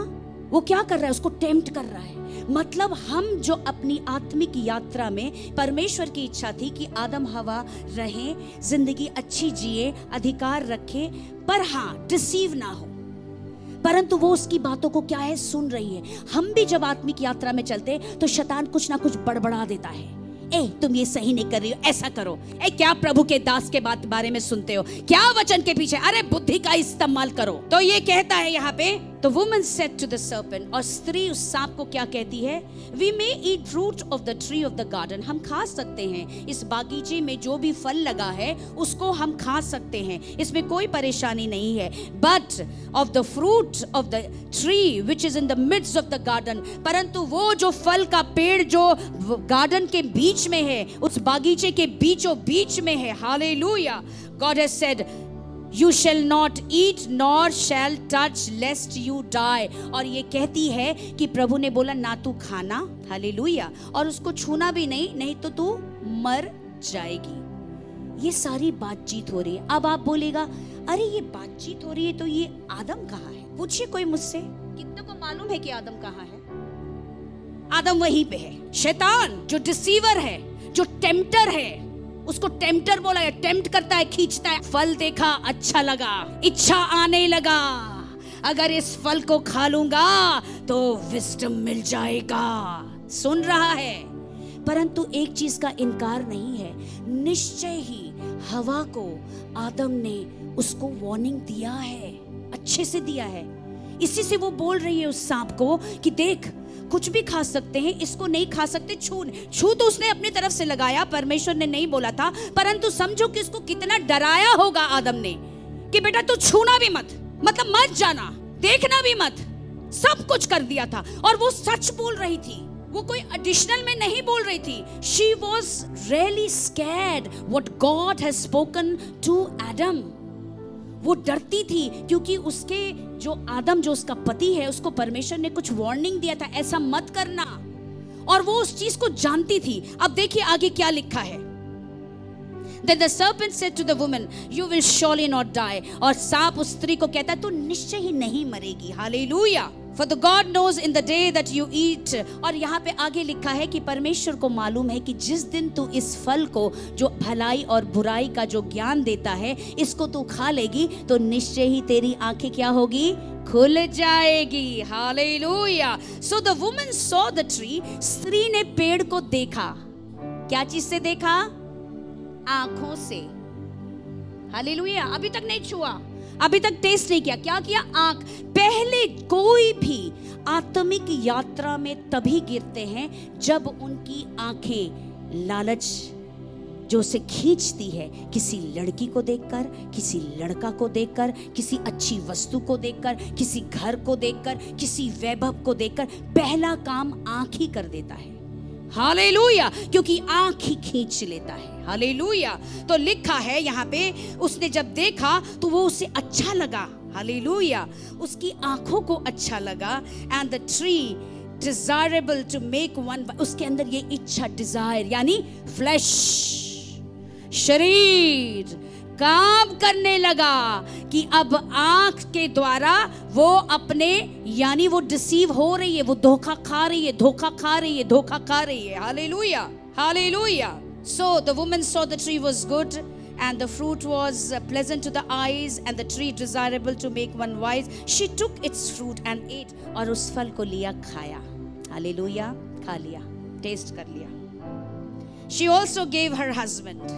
[SPEAKER 1] वो क्या कर रहा है? उसको टेम्प्ट कर रहा है। मतलब हम जो अपनी आत्मिक यात्रा में, परमेश्वर की इच्छा थी कि आदम हवा रहें, जिंदगी अच्छी जिए, अधिकार रखे, पर हाँ डिसीव ना हो। परंतु वो उसकी बातों को क्या है, सुन रही है। हम भी जब आत्मिक यात्रा में चलते तो शैतान कुछ ना कुछ बड़बड़ा देता है। ए तुम ये सही नहीं कर रही हो, ऐसा करो। ए क्या प्रभु के दास के बारे में सुनते हो? क्या वचन के पीछे? अरे बुद्धि का इस्तेमाल करो। तो ये कहता है यहाँ पे, तो woman said to the serpent, और स्त्री उस सांप को क्या कहती है? We may eat fruit of the tree of the garden, हम खा सकते हैं, इस बागीचे में जो भी फल लगा है उसको हम खा सकते हैं, इसमें कोई परेशानी नहीं है। But of the fruit of the tree which is in the midst of the garden, परंतु वो जो फल का पेड़ जो गार्डन के बीच में है, उस बागीचे के बीचों बीच में है, hallelujah, God has said You shall not eat nor shall touch lest you die. और ये कहती है कि प्रभु ने बोला ना तू खाना, हालेलुया, और उसको छूना भी नहीं, नहीं तो तू मर जाएगी। ये सारी बातचीत हो रही है। अब आप बोलेगा अरे ये बातचीत हो रही है तो ये आदम कहाँ है? पूछिए कोई मुझसे, कितने को मालूम है कि आदम कहाँ है? आदम वहीं पे है। शैतान जो डिसीवर है, जो टेम्प्टर है, उसको टेम्प्टर बोला है, टेम्प्ट करता है, खींचता है। फल देखा, अच्छा लगा, इच्छा आने लगा, अगर इस फल को खा लूंगा तो विजडम मिल जाएगा। सुन रहा है, परंतु एक चीज का इनकार नहीं है, निश्चय ही हवा को आदम ने उसको वार्निंग दिया है, अच्छे से दिया है। इसी से वो बोल रही है उस सांप को कि देख कुछ भी खा सकते हैं, इसको नहीं खा सकते। छू तो उसने अपनी तरफ से लगाया, परमेश्वर ने नहीं बोला था, परंतु समझो कि उसको कितना डराया होगा आदम ने कि बेटा तू छूना भी मत, मतलब मत जाना, देखना भी मत, सब कुछ कर दिया था। और वो सच बोल रही थी, वो कोई एडिशनल में नहीं बोल रही थी। She was really scared what God has spoken to Adam. वो डरती थी क्योंकि उसके जो आदम, जो उसका पति है, उसको परमेश्वर ने कुछ वार्निंग दिया था, ऐसा मत करना, और वो उस चीज को जानती थी। अब देखिए आगे क्या लिखा है। Then the serpent said to the woman, you will surely not die. और सांप उस स्त्री को कहता है तू निश्चय ही नहीं मरेगी, hallelujah, for the God knows in the day that you eat. और यहाँ पे आगे लिखा है कि परमेश्वर को मालूम है कि जिस दिन तू इस फल को जो भलाई और बुराई का जो ज्ञान देता है, इसको तू खा लेगी तो निश्चय ही तेरी आंखें क्या होगी? खुल जाएगी, hallelujah. So the woman saw the tree. स्त्री ने पेड़ को देखा, क्या चीज से देखा? आंखों से, हालेलुया। अभी तक नहीं छुआ, अभी तक टेस्ट नहीं किया, क्या किया? आंख। पहले कोई भी आत्मिक यात्रा में तभी गिरते हैं जब उनकी आंखें लालच जो उसे खींचती है, किसी लड़की को देखकर, किसी लड़का को देखकर, किसी अच्छी वस्तु को देखकर, किसी घर को देखकर, किसी वैभव को देखकर, पहला काम आंख ही कर देता है। हालेलुया, क्योंकि आंख ही खींच लेता है। हालेलुया। तो लिखा है यहाँ पे, उसने जब देखा तो वो उसे अच्छा लगा। हालेलुया, उसकी आंखों को अच्छा लगा। And the tree desirable to make one, उसके अंदर ये इच्छा, डिजायर यानी फ्लैश, शरीर काम करने लगा कि अब आंख के द्वारा वो अपने, यानी वो डिसीव हो रही है, वो धोखा खा रही है, धोखा खा रही है, धोखा खा रही है। Hallelujah, hallelujah. So the woman saw the tree was good and the fruit was pleasant to the eyes and the tree desirable to make one wise. She took its fruit and ate. और उस फल को लिया, खाया। हालेलुया, खा लिया, टेस्ट कर लिया। She also gave her husband,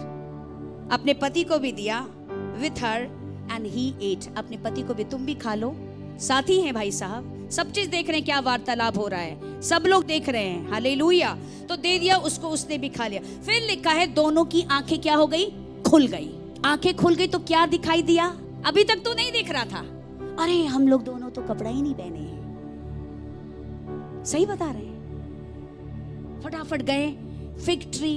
[SPEAKER 1] अपने पति को भी दिया, with her and he ate, अपने पति को भी, तुम भी खा लो। साथी हैं भाई साहब, सब चीज देख रहे हैं क्या वार्तालाप हो रहा है, सब लोग देख रहे हैं। हालेलुया। तो दे दिया उसको, उसने भी खा लिया। फिर लिखा है दोनों की आंखें क्या हो गई, खुल गई। आंखें खुल गई तो क्या दिखाई दिया, अभी तक तो नहीं दिख रहा था। अरे हम लोग दोनों तो कपड़ा ही नहीं पहने हैं, सही बता रहे हैं। फटाफट गए, फिग ट्री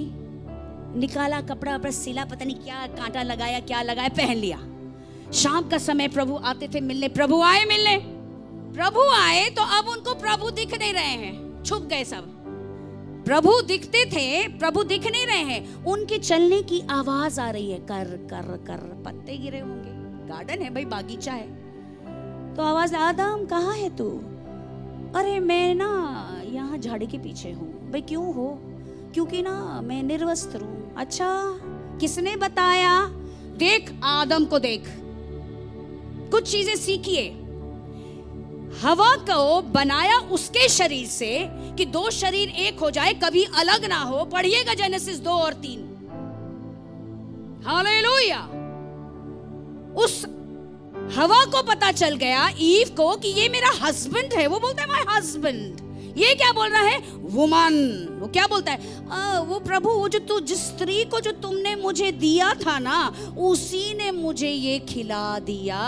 [SPEAKER 1] निकाला, कपड़ा पर सिला, पता नहीं क्या कांटा लगाया, क्या लगाया, पहन लिया। शाम का समय प्रभु आते थे मिलने, प्रभु आए मिलने, प्रभु आए तो अब उनको प्रभु दिख नहीं रहे हैं, छुप गए सब। प्रभु दिखते थे, प्रभु दिख नहीं रहे हैं, उनके चलने की आवाज आ रही है, कर कर कर, पत्ते गिरे होंगे, गार्डन है भाई, बागीचा है। तो आवाज, आदम कहाँ है तू? अरे मैं ना यहाँ झाड़ी के पीछे हूँ। भाई क्यों हो? क्योंकि ना मैं निर्वस्त्र हूँ। अच्छा, किसने बताया? देख आदम को, देख, कुछ चीजें सीखिए। हवा को बनाया उसके शरीर से कि दो शरीर एक हो जाए, कभी अलग ना हो। पढ़िएगा जेनेसिस 2 और 3। हालेलुया। उस हवा को पता चल गया, ईव को, कि ये मेरा हस्बैंड है। वो बोलता है माय हस्बैंड। ये क्या बोल रहा है? वुमन। वो क्या बोलता है? वो प्रभु, वो जो तू, जिस स्त्री को जो तुमने मुझे दिया था ना, उसी ने मुझे ये खिला दिया।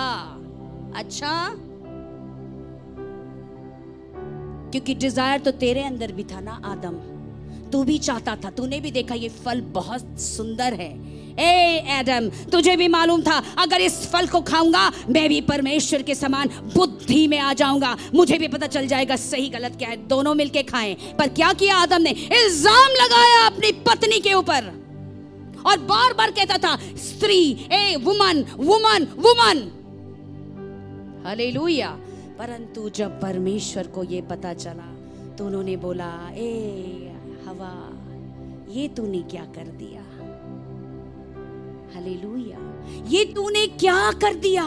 [SPEAKER 1] अच्छा, क्योंकि डिजायर तो तेरे अंदर भी था ना आदम, तू भी चाहता था, तूने भी देखा ये फल बहुत सुंदर है। ए एडम, तुझे भी मालूम था अगर इस फल को खाऊंगा मैं भी परमेश्वर के समान बुद्धि में आ जाऊंगा, मुझे भी पता चल जाएगा सही गलत क्या है, दोनों मिलके खाएं। पर क्या किया आदम ने? इल्जाम लगाया अपनी पत्नी के ऊपर और बार बार कहता था स्त्री, a woman, woman, woman. Hallelujah. परंतु जब परमेश्वर को ये पता चला तो उन्होंने बोला, ए हवा, ये तूने क्या कर दिया? हालेलुया। ये तूने क्या कर दिया?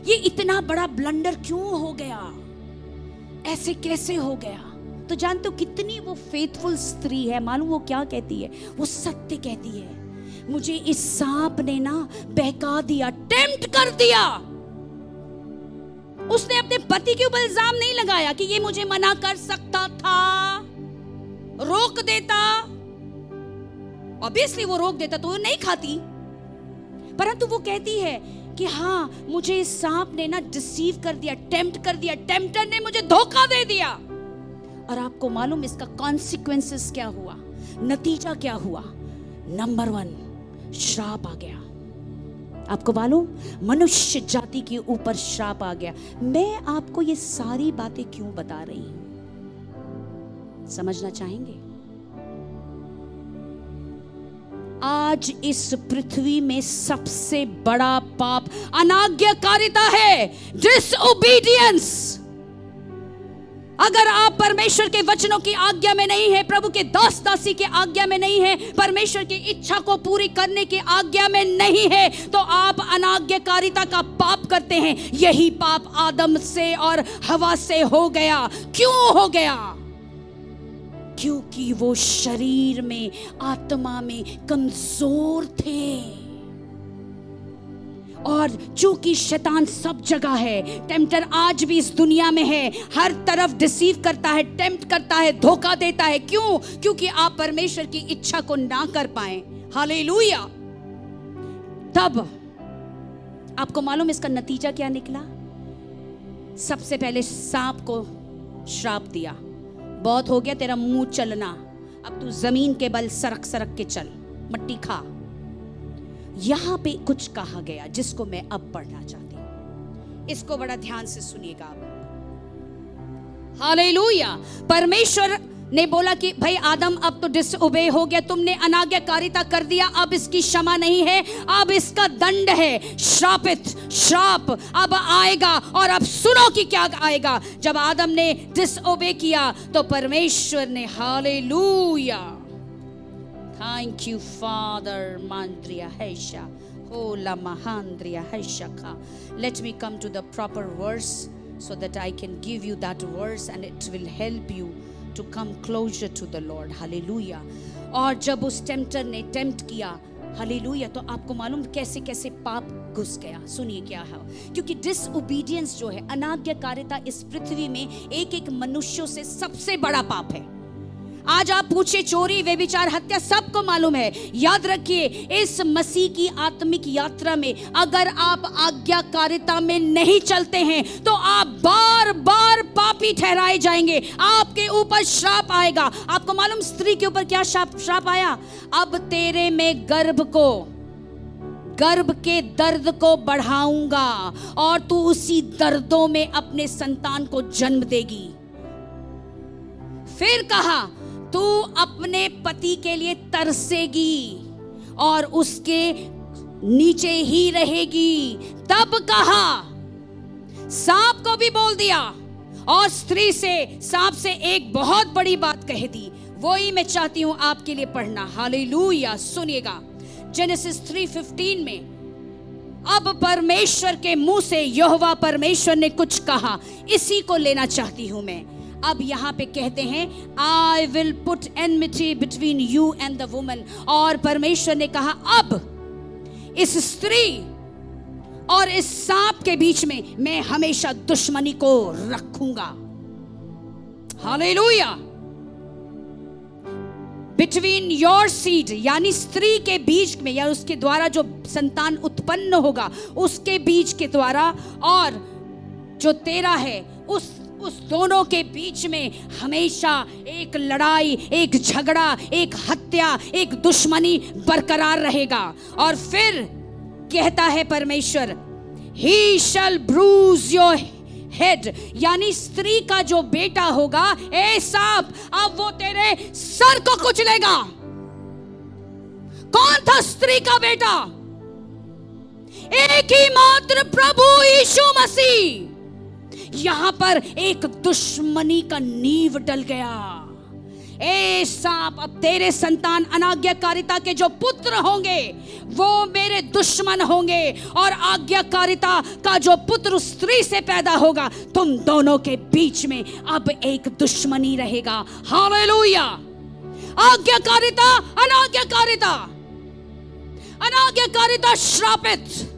[SPEAKER 1] ये इतना बड़ा ब्लंडर क्यों हो गया? ऐसे कैसे हो गया? तो जानते हो कितनी वो फेथफुल स्त्री है, मालूम वो क्या कहती है? वो सत्य कहती है, मुझे इस सांप ने ना बहका दिया, टेम्प्ट कर दिया। उसने अपने पति के ऊपर इल्जाम नहीं लगाया कि ये मुझे मना कर सकता था, रोक देता। ऑब्वियसली वो रोक देता तो वो नहीं खाती, परंतु वो कहती है कि हाँ, मुझे इस सांप ने ना डिसीव कर दिया, टेम्प्ट कर दिया, टेम्प्टर ने मुझे धोखा दे दिया। और आपको मालूम इसका कॉन्सिक्वेंसेस क्या हुआ, नतीजा क्या हुआ? नंबर 1, श्राप आ गया। आपको मालूम, मनुष्य जाति के ऊपर श्राप आ गया। मैं आपको ये सारी बातें क्यों बता रही हूं, समझना चाहेंगे? आज इस पृथ्वी में सबसे बड़ा पाप अनाज्ञाकारिता है, डिसओबीडियंस। अगर आप परमेश्वर के वचनों की आज्ञा में नहीं है, प्रभु के दास दासी के आज्ञा में नहीं है, परमेश्वर की इच्छा को पूरी करने की आज्ञा में नहीं है, तो आप अनाज्ञाकारिता का पाप करते हैं। यही पाप आदम से और हवा से हो गया। क्यों हो गया? क्योंकि वो शरीर में, आत्मा में कमजोर थे और चूंकि शैतान सब जगह है, टेम्पटर आज भी इस दुनिया में है, हर तरफ डिसीव करता है, टेम्प्ट करता है, धोखा देता है। क्यों? क्योंकि आप परमेश्वर की इच्छा को ना कर पाए। हालेलुया। तब आपको मालूम इसका नतीजा क्या निकला? सबसे पहले सांप को श्राप दिया, बहुत हो गया तेरा मुंह चलना, अब तू जमीन के बल सरक सरक के चल, मट्टी खा। यहां पे कुछ कहा गया जिसको मैं अब पढ़ना चाहती हूं, इसको बड़ा ध्यान से सुनिएगा आप। हालेलुया। परमेश्वर ने बोला कि भाई आदम अब तो डिसओबे हो गया, तुमने अनाज्ञाकारिता कर दिया, अब इसकी क्षमा नहीं है, अब इसका दंड है, श्राप अब आएगा। और अब सुनो कि क्या आएगा। जब आदम ने डिसओबे किया तो परमेश्वर ने, हालेलुया, थैंक यू फादर मांद्रिया हैशा होला महांद्रिया हैशा। Let me come to the proper verse so that I can give you that verse and it will help you to come closer to the Lord. Hallelujah. और जब उस टेम्पटर ने टेम्प्ट किया, हालेलुया, तो आपको मालूम कैसे कैसे पाप घुस गया। सुनिए क्या है, क्योंकि डिसओबीडियंस जो है, अनाज्ञाकारिता, इस पृथ्वी में एक एक मनुष्यों से सबसे बड़ा पाप है। आज आप पूछे चोरी, व्यभिचार, हत्या, सबको मालूम है। याद रखिए, इस मसीह की आत्मिक यात्रा में अगर आप आज्ञाकारिता में नहीं चलते हैं तो आप बार बार पापी ठहराए जाएंगे, आपके ऊपर श्राप आएगा। आपको मालूम स्त्री के ऊपर क्या श्राप आया? अब तेरे में गर्भ के दर्द को बढ़ाऊंगा और तू उसी दर्दों में अपने संतान को जन्म देगी। फिर कहा, तू अपने पति के लिए तरसेगी और उसके नीचे ही रहेगी। तब कहा, सांप को भी बोल दिया और स्त्री से, सांप से एक बहुत बड़ी बात कह दी। वो ही मैं चाहती हूं आपके लिए पढ़ना। हालेलुया। सुनिएगा, जेनेसिस 3:15 में अब परमेश्वर के मुंह से यहोवा परमेश्वर ने कुछ कहा, इसी को लेना चाहती हूं मैं। अब यहां पे कहते हैं, I will put enmity between you and the woman। और परमेश्वर ने कहा, अब इस स्त्री और इस सांप के बीच में मैं हमेशा दुश्मनी को रखूंगा। हालेलुया। बिटवीन योर सीड, यानी स्त्री के बीच में, या उसके द्वारा जो संतान उत्पन्न होगा उसके बीच के द्वारा, और जो तेरा है उस दोनों के बीच में हमेशा एक लड़ाई, एक झगड़ा, एक हत्या, एक दुश्मनी बरकरार रहेगा। और फिर कहता है परमेश्वर, He shall bruise your head, यानी स्त्री का जो बेटा होगा, ए सांप, अब वो तेरे सर को कुचलेगा। कौन था स्त्री का बेटा? एक ही मात्र प्रभु यीशु मसीह। यहां पर एक दुश्मनी का नींव डल गया। ए सांप, अब तेरे संतान, अनाज्ञाकारिता के जो पुत्र होंगे वो मेरे दुश्मन होंगे, और आज्ञाकारिता का जो पुत्र स्त्री से पैदा होगा, तुम दोनों के बीच में अब एक दुश्मनी रहेगा। हालेलुया। आज्ञाकारिता, अनाज्ञाकारिता, अनाज्ञाकारिता श्रापित।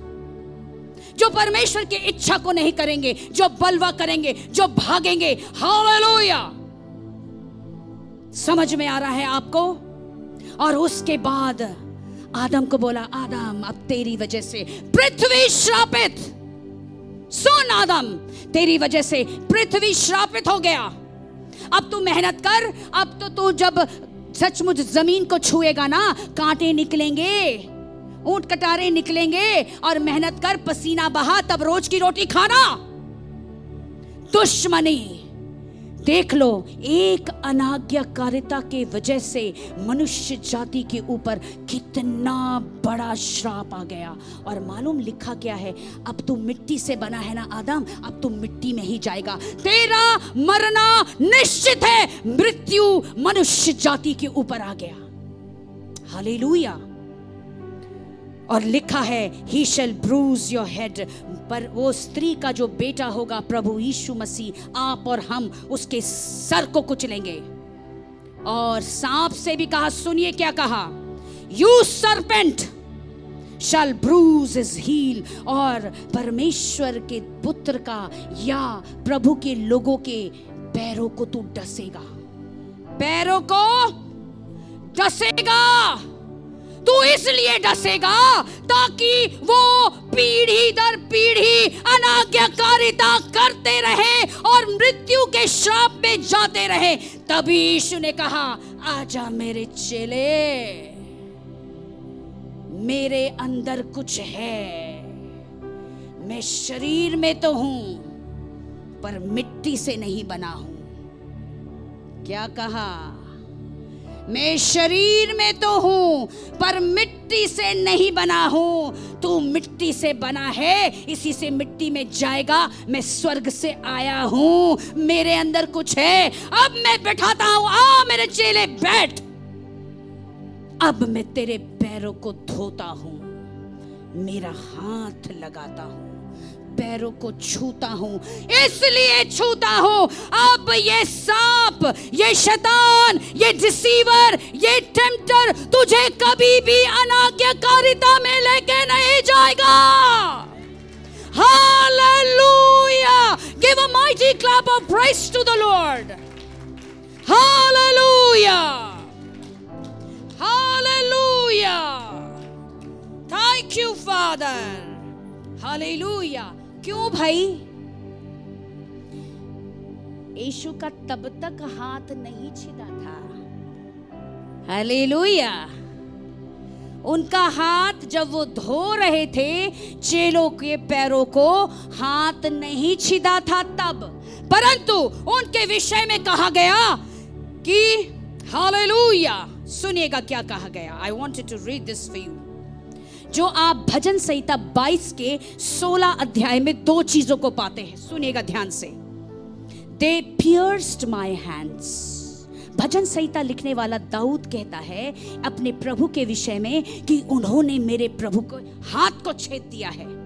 [SPEAKER 1] जो परमेश्वर की इच्छा को नहीं करेंगे, जो बलवा करेंगे, जो भागेंगे। हालेलुया। समझ में आ रहा है आपको? और उसके बाद आदम को बोला, आदम, अब तेरी वजह से पृथ्वी श्रापित। सुन आदम, तेरी वजह से पृथ्वी श्रापित हो गया। अब तू मेहनत कर। अब तो तू जब सचमुच जमीन को छुएगा ना, कांटे निकलेंगे, ऊंट कटारे निकलेंगे, और मेहनत कर, पसीना बहा, तब रोज की रोटी खाना। दुश्मनी देख लो, एक अनाज्ञाकारिता के वजह से मनुष्य जाति के ऊपर कितना बड़ा श्राप आ गया। और मालूम लिखा क्या है? अब तू मिट्टी से बना है ना आदम, अब तू मिट्टी में ही जाएगा, तेरा मरना निश्चित है। मृत्यु मनुष्य जाति के ऊपर आ गया। हालेलुया। और लिखा है, He shall bruise your head, पर वो स्त्री का जो बेटा होगा, प्रभु यीशु मसीह, आप और हम उसके सर को कुचलेंगे। और सांप से भी कहा, सुनिए क्या कहा, You serpent, shall bruise his heel, और परमेश्वर के पुत्र का या प्रभु के लोगों के पैरों को तू डसेगा, पैरों को डसेगा। तू इसलिए डसेगा ताकि वो पीढ़ी दर पीढ़ी अनाज्ञाकारिता करते रहे और मृत्यु के श्राप में जाते रहे। तभी यीशु ने कहा, आजा मेरे चेले, मेरे अंदर कुछ है, मैं शरीर में तो हूं पर मिट्टी से नहीं बना हूं। क्या कहा? मैं शरीर में तो हूं पर मिट्टी से नहीं बना हूं। तू मिट्टी से बना है, इसी से मिट्टी में जाएगा। मैं स्वर्ग से आया हूं, मेरे अंदर कुछ है। अब मैं बैठाता हूं, आ मेरे चेले बैठ। अब मैं तेरे पैरों को धोता हूं, मेरा हाथ लगाता हूं, पैरों को छूता हूं। इसलिए छूता हूं, अब ये सांप, ये शैतान, ये डिसीवर, ये टेम्पटर तुझे कभी भी अनाज्ञाकारिता में लेके नहीं जाएगा। Hallelujah! Give a mighty clap of praise to the Lord. Hallelujah! Hallelujah! Thank you, Father. Hallelujah! क्यों भाई? यीशु का तब तक हाथ नहीं छिदा था। हालेलुया! उनका हाथ जब वो धो रहे थे चेलों के पैरों को, हाथ नहीं छिदा था तब, परंतु उनके विषय में कहा गया कि हालेलुया, सुनिएगा क्या कहा गया। I wanted to read this for you. जो आप भजन संहिता 22 के 16 अध्याय में दो चीजों को पाते हैं, सुनिएगा ध्यान से। They pierced my hands. भजन संहिता लिखने वाला दाऊद कहता है अपने प्रभु के विषय में कि उन्होंने मेरे प्रभु को हाथ को छेद दिया है।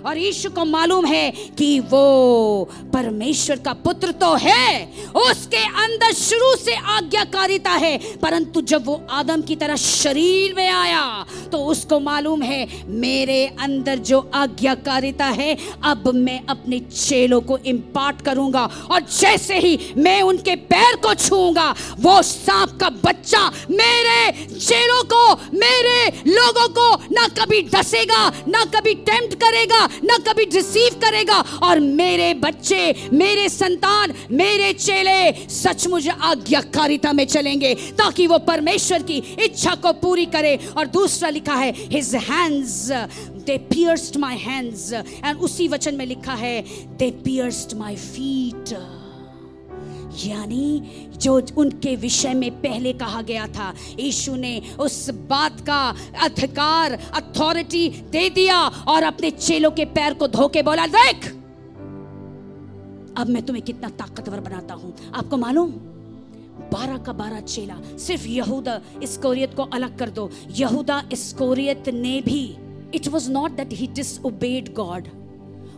[SPEAKER 1] और यीशु को मालूम है कि वो परमेश्वर का पुत्र तो है, उसके अंदर शुरू से आज्ञाकारिता है, परंतु जब वो आदम की तरह शरीर में आया तो उसको मालूम है मेरे अंदर जो आज्ञाकारिता है अब मैं अपने चेलों को इम्पार्ट करूंगा। और जैसे ही मैं उनके पैर को छूऊंगा, वो सांप का बच्चा मेरे चेलों को, मेरे लोगों को ना कभी डसेगा, ना कभी टेम्प्ट करेगा, ना कभी रिसीव करेगा। और मेरे बच्चे, मेरे संतान, मेरे चेले सचमुच आज्ञाकारिता में चलेंगे ताकि वो परमेश्वर की इच्छा को पूरी करे। और दूसरा लिखा है his hands, they pierced my hands, and उसी वचन में लिखा है they pierced my feet, यानी जो उनके विषय में पहले कहा गया था, यीशु ने उस बात का अधिकार, अथॉरिटी दे दिया और अपने चेलों के पैर को धो के बोला, देख अब मैं तुम्हें कितना ताकतवर बनाता हूं। आपको मालूम 12 का 12 चेला, सिर्फ यहूदा इस्करियत को अलग कर दो, यहूदा इस्करियत ने भी, it was not that he disobey God,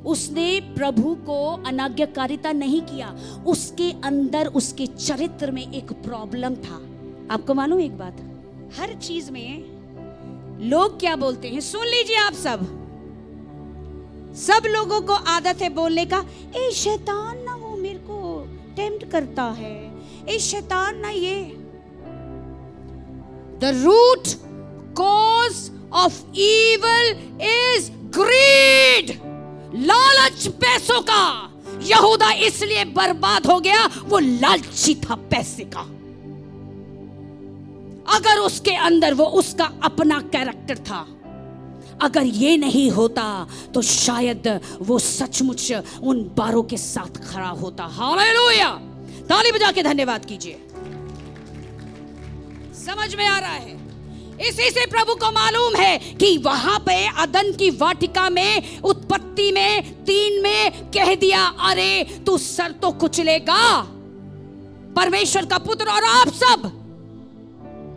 [SPEAKER 1] उसने प्रभु को अनाज्ञाकारिता नहीं किया, उसके अंदर, उसके चरित्र में एक प्रॉब्लम था। आपको मालूम एक बात, हर चीज में लोग क्या बोलते हैं, सुन लीजिए आप सब लोगों को आदत है बोलने का, ए शैतान ना वो मेरे को टेम्प्ट करता है, ए शैतान ना ये। The root cause of evil is greed, लालच पैसों का। यहूदा इसलिए बर्बाद हो गया, वो लालची था पैसे का। अगर उसके अंदर वो उसका अपना कैरेक्टर था, अगर ये नहीं होता तो शायद वो सचमुच उन 12 के साथ खड़ा होता। हालेलुया! ताली बजा के धन्यवाद कीजिए। समझ में आ रहा है? इसी से प्रभु को मालूम है कि वहां पे अदन की वाटिका में, उत्पत्ति में 3 में कह दिया, अरे तू सर तो कुचलेगा, परमेश्वर का पुत्र और आप सब।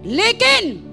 [SPEAKER 1] लेकिन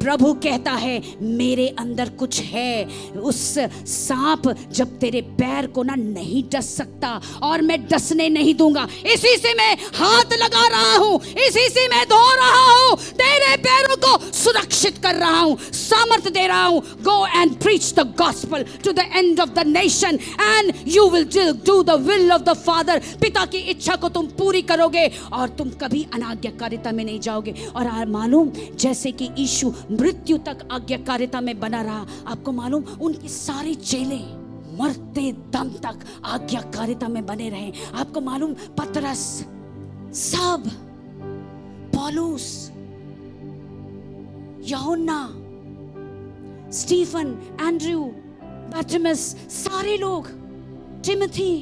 [SPEAKER 1] प्रभु कहता है मेरे अंदर कुछ है। उस सांप जब तेरे पैर को ना नहीं डस सकता और मैं डसने नहीं दूंगा, इसी से मैं हाथ लगा रहा हूं, इसी से मैं धो रहा हूं तेरे पैरों को सुरक्षित कर रहा हूं, सामर्थ दे रहा हूं। Go and preach the gospel to the end of the nation and you will do the will of the father. पिता की इच्छा को तुम पूरी करोगे और तुम कभी अनाज्ञाकारिता में नहीं जाओगे। और मालूम, जैसे कि यीशु मृत्यु तक आज्ञाकारिता में बना रहा, आपको मालूम उनके सारे चेले मरते दम तक आज्ञाकारिता में बने रहे। आपको मालूम, पतरस, सब, पौलुस, यूहन्ना, स्टीफन, एंड्रयू, बैटमस, सारे लोग, टिमोथी,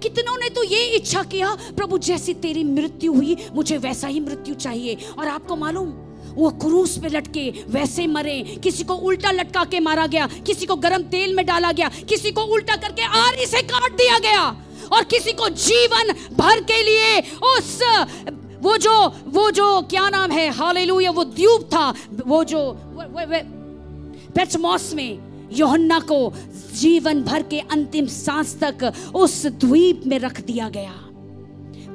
[SPEAKER 1] कितनों ने तो ये इच्छा किया, प्रभु जैसी तेरी मृत्यु हुई मुझे वैसा ही मृत्यु चाहिए। और आपको मालूम, वो क्रूस पे लटके वैसे मरे। किसी को उल्टा लटका के मारा गया, किसी को गर्म तेल में डाला गया, किसी को उल्टा करके आरी से काट दिया गया, और किसी को जीवन भर के लिए उस वो जो क्या नाम है, हालेलुया, वो द्वीप था, वो जो पैटमोस में यूहन्ना को जीवन भर के अंतिम सांस तक उस द्वीप में रख दिया गया,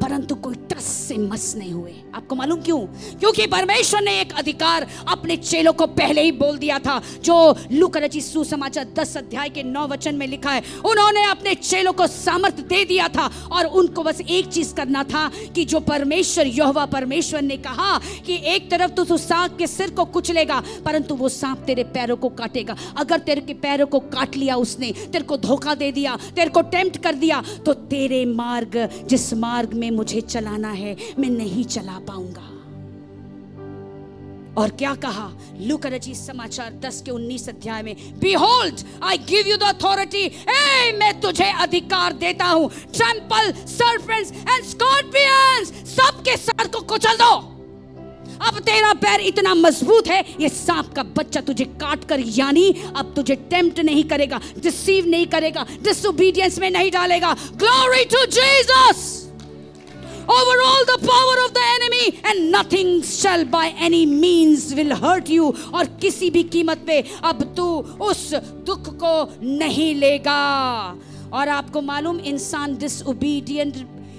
[SPEAKER 1] परंतु कोई टस से मस नहीं हुए। आपको मालूम क्यों? क्योंकि परमेश्वर ने एक अधिकार अपने चेलों को पहले ही बोल दिया था, जो लूका रचित सुसमाचार 10 अध्याय के 9 वचन में लिखा है। उन्होंने अपने चेलों को सामर्थ दे दिया था, और उनको बस एक चीज करना था कि जो परमेश्वर, यहोवा परमेश्वर ने कहा कि एक तरफ तो सांप के सिर को कुचलेगा, परंतु वो सांप तेरे पैरों को काटेगा। अगर तेरे के पैरों को काट लिया उसने, तेरे को धोखा दे दिया, तेरे को टेम्प्ट कर दिया, तो तेरे मार्ग, जिस मार्ग में मुझे चलाना है, मैं नहीं चला पाऊंगा। और क्या कहा लूका रचित समाचार 10 के 19 अध्याय में, Behold, I give you the authority, मैं तुझे अधिकार देता हूं, trample serpents and scorpions, सबके सर को कुचल दो। अब तेरा पैर इतना मजबूत है, ये सांप का बच्चा तुझे काट कर, यानी अब तुझे टेम्प्ट नहीं करेगा, डिसीव नहीं करेगा, डिसोबीडियंस में नहीं डालेगा। Glory to Jesus! Over all the power of the enemy, and nothing shall by any means will hurt you। और किसी भी कीमत पे अब तू उस दुख को नहीं लेगा। और आपको मालूम, इंसान डिसओबीडियंट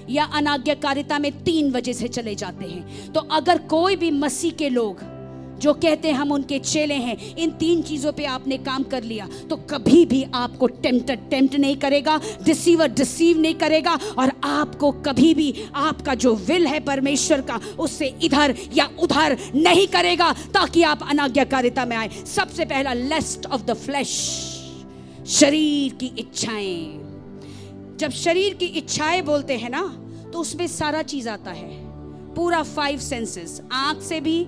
[SPEAKER 1] या अनाज्ञाकारिता में 3 वजह से चले जाते हैं। तो अगर कोई भी मसीह के लोग जो कहते हैं हम उनके चेले हैं, इन 3 चीजों पे आपने काम कर लिया, तो कभी भी आपको टेम्प्ट नहीं करेगा, डिसीवर डिसीव नहीं करेगा, और आपको कभी भी आपका जो विल है परमेश्वर का, उससे इधर या उधर नहीं करेगा, ताकि आप अनाज्ञाकारिता में आए। सबसे पहला, लस्ट ऑफ द फ्लैश, शरीर की इच्छाएं। जब शरीर की इच्छाएं बोलते हैं ना, तो उसमें सारा चीज आता है, पूरा 5 सेंसेस, आंख से भी,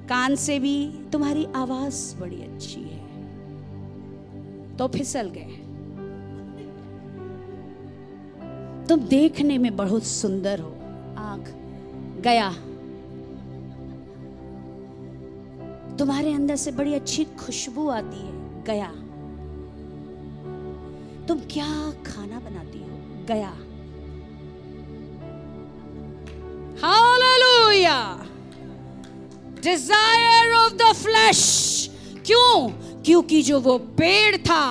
[SPEAKER 1] कान से भी। तुम्हारी आवाज बड़ी अच्छी है, तो फिसल गए। तुम देखने में बहुत सुंदर हो, आंख गया। तुम्हारे अंदर से बड़ी अच्छी खुशबू आती है, गया। तुम क्या खाना बनाती हो, गया। Hallelujah. Desire of the flash. क्यों? क्योंकि जो वो पेड़ था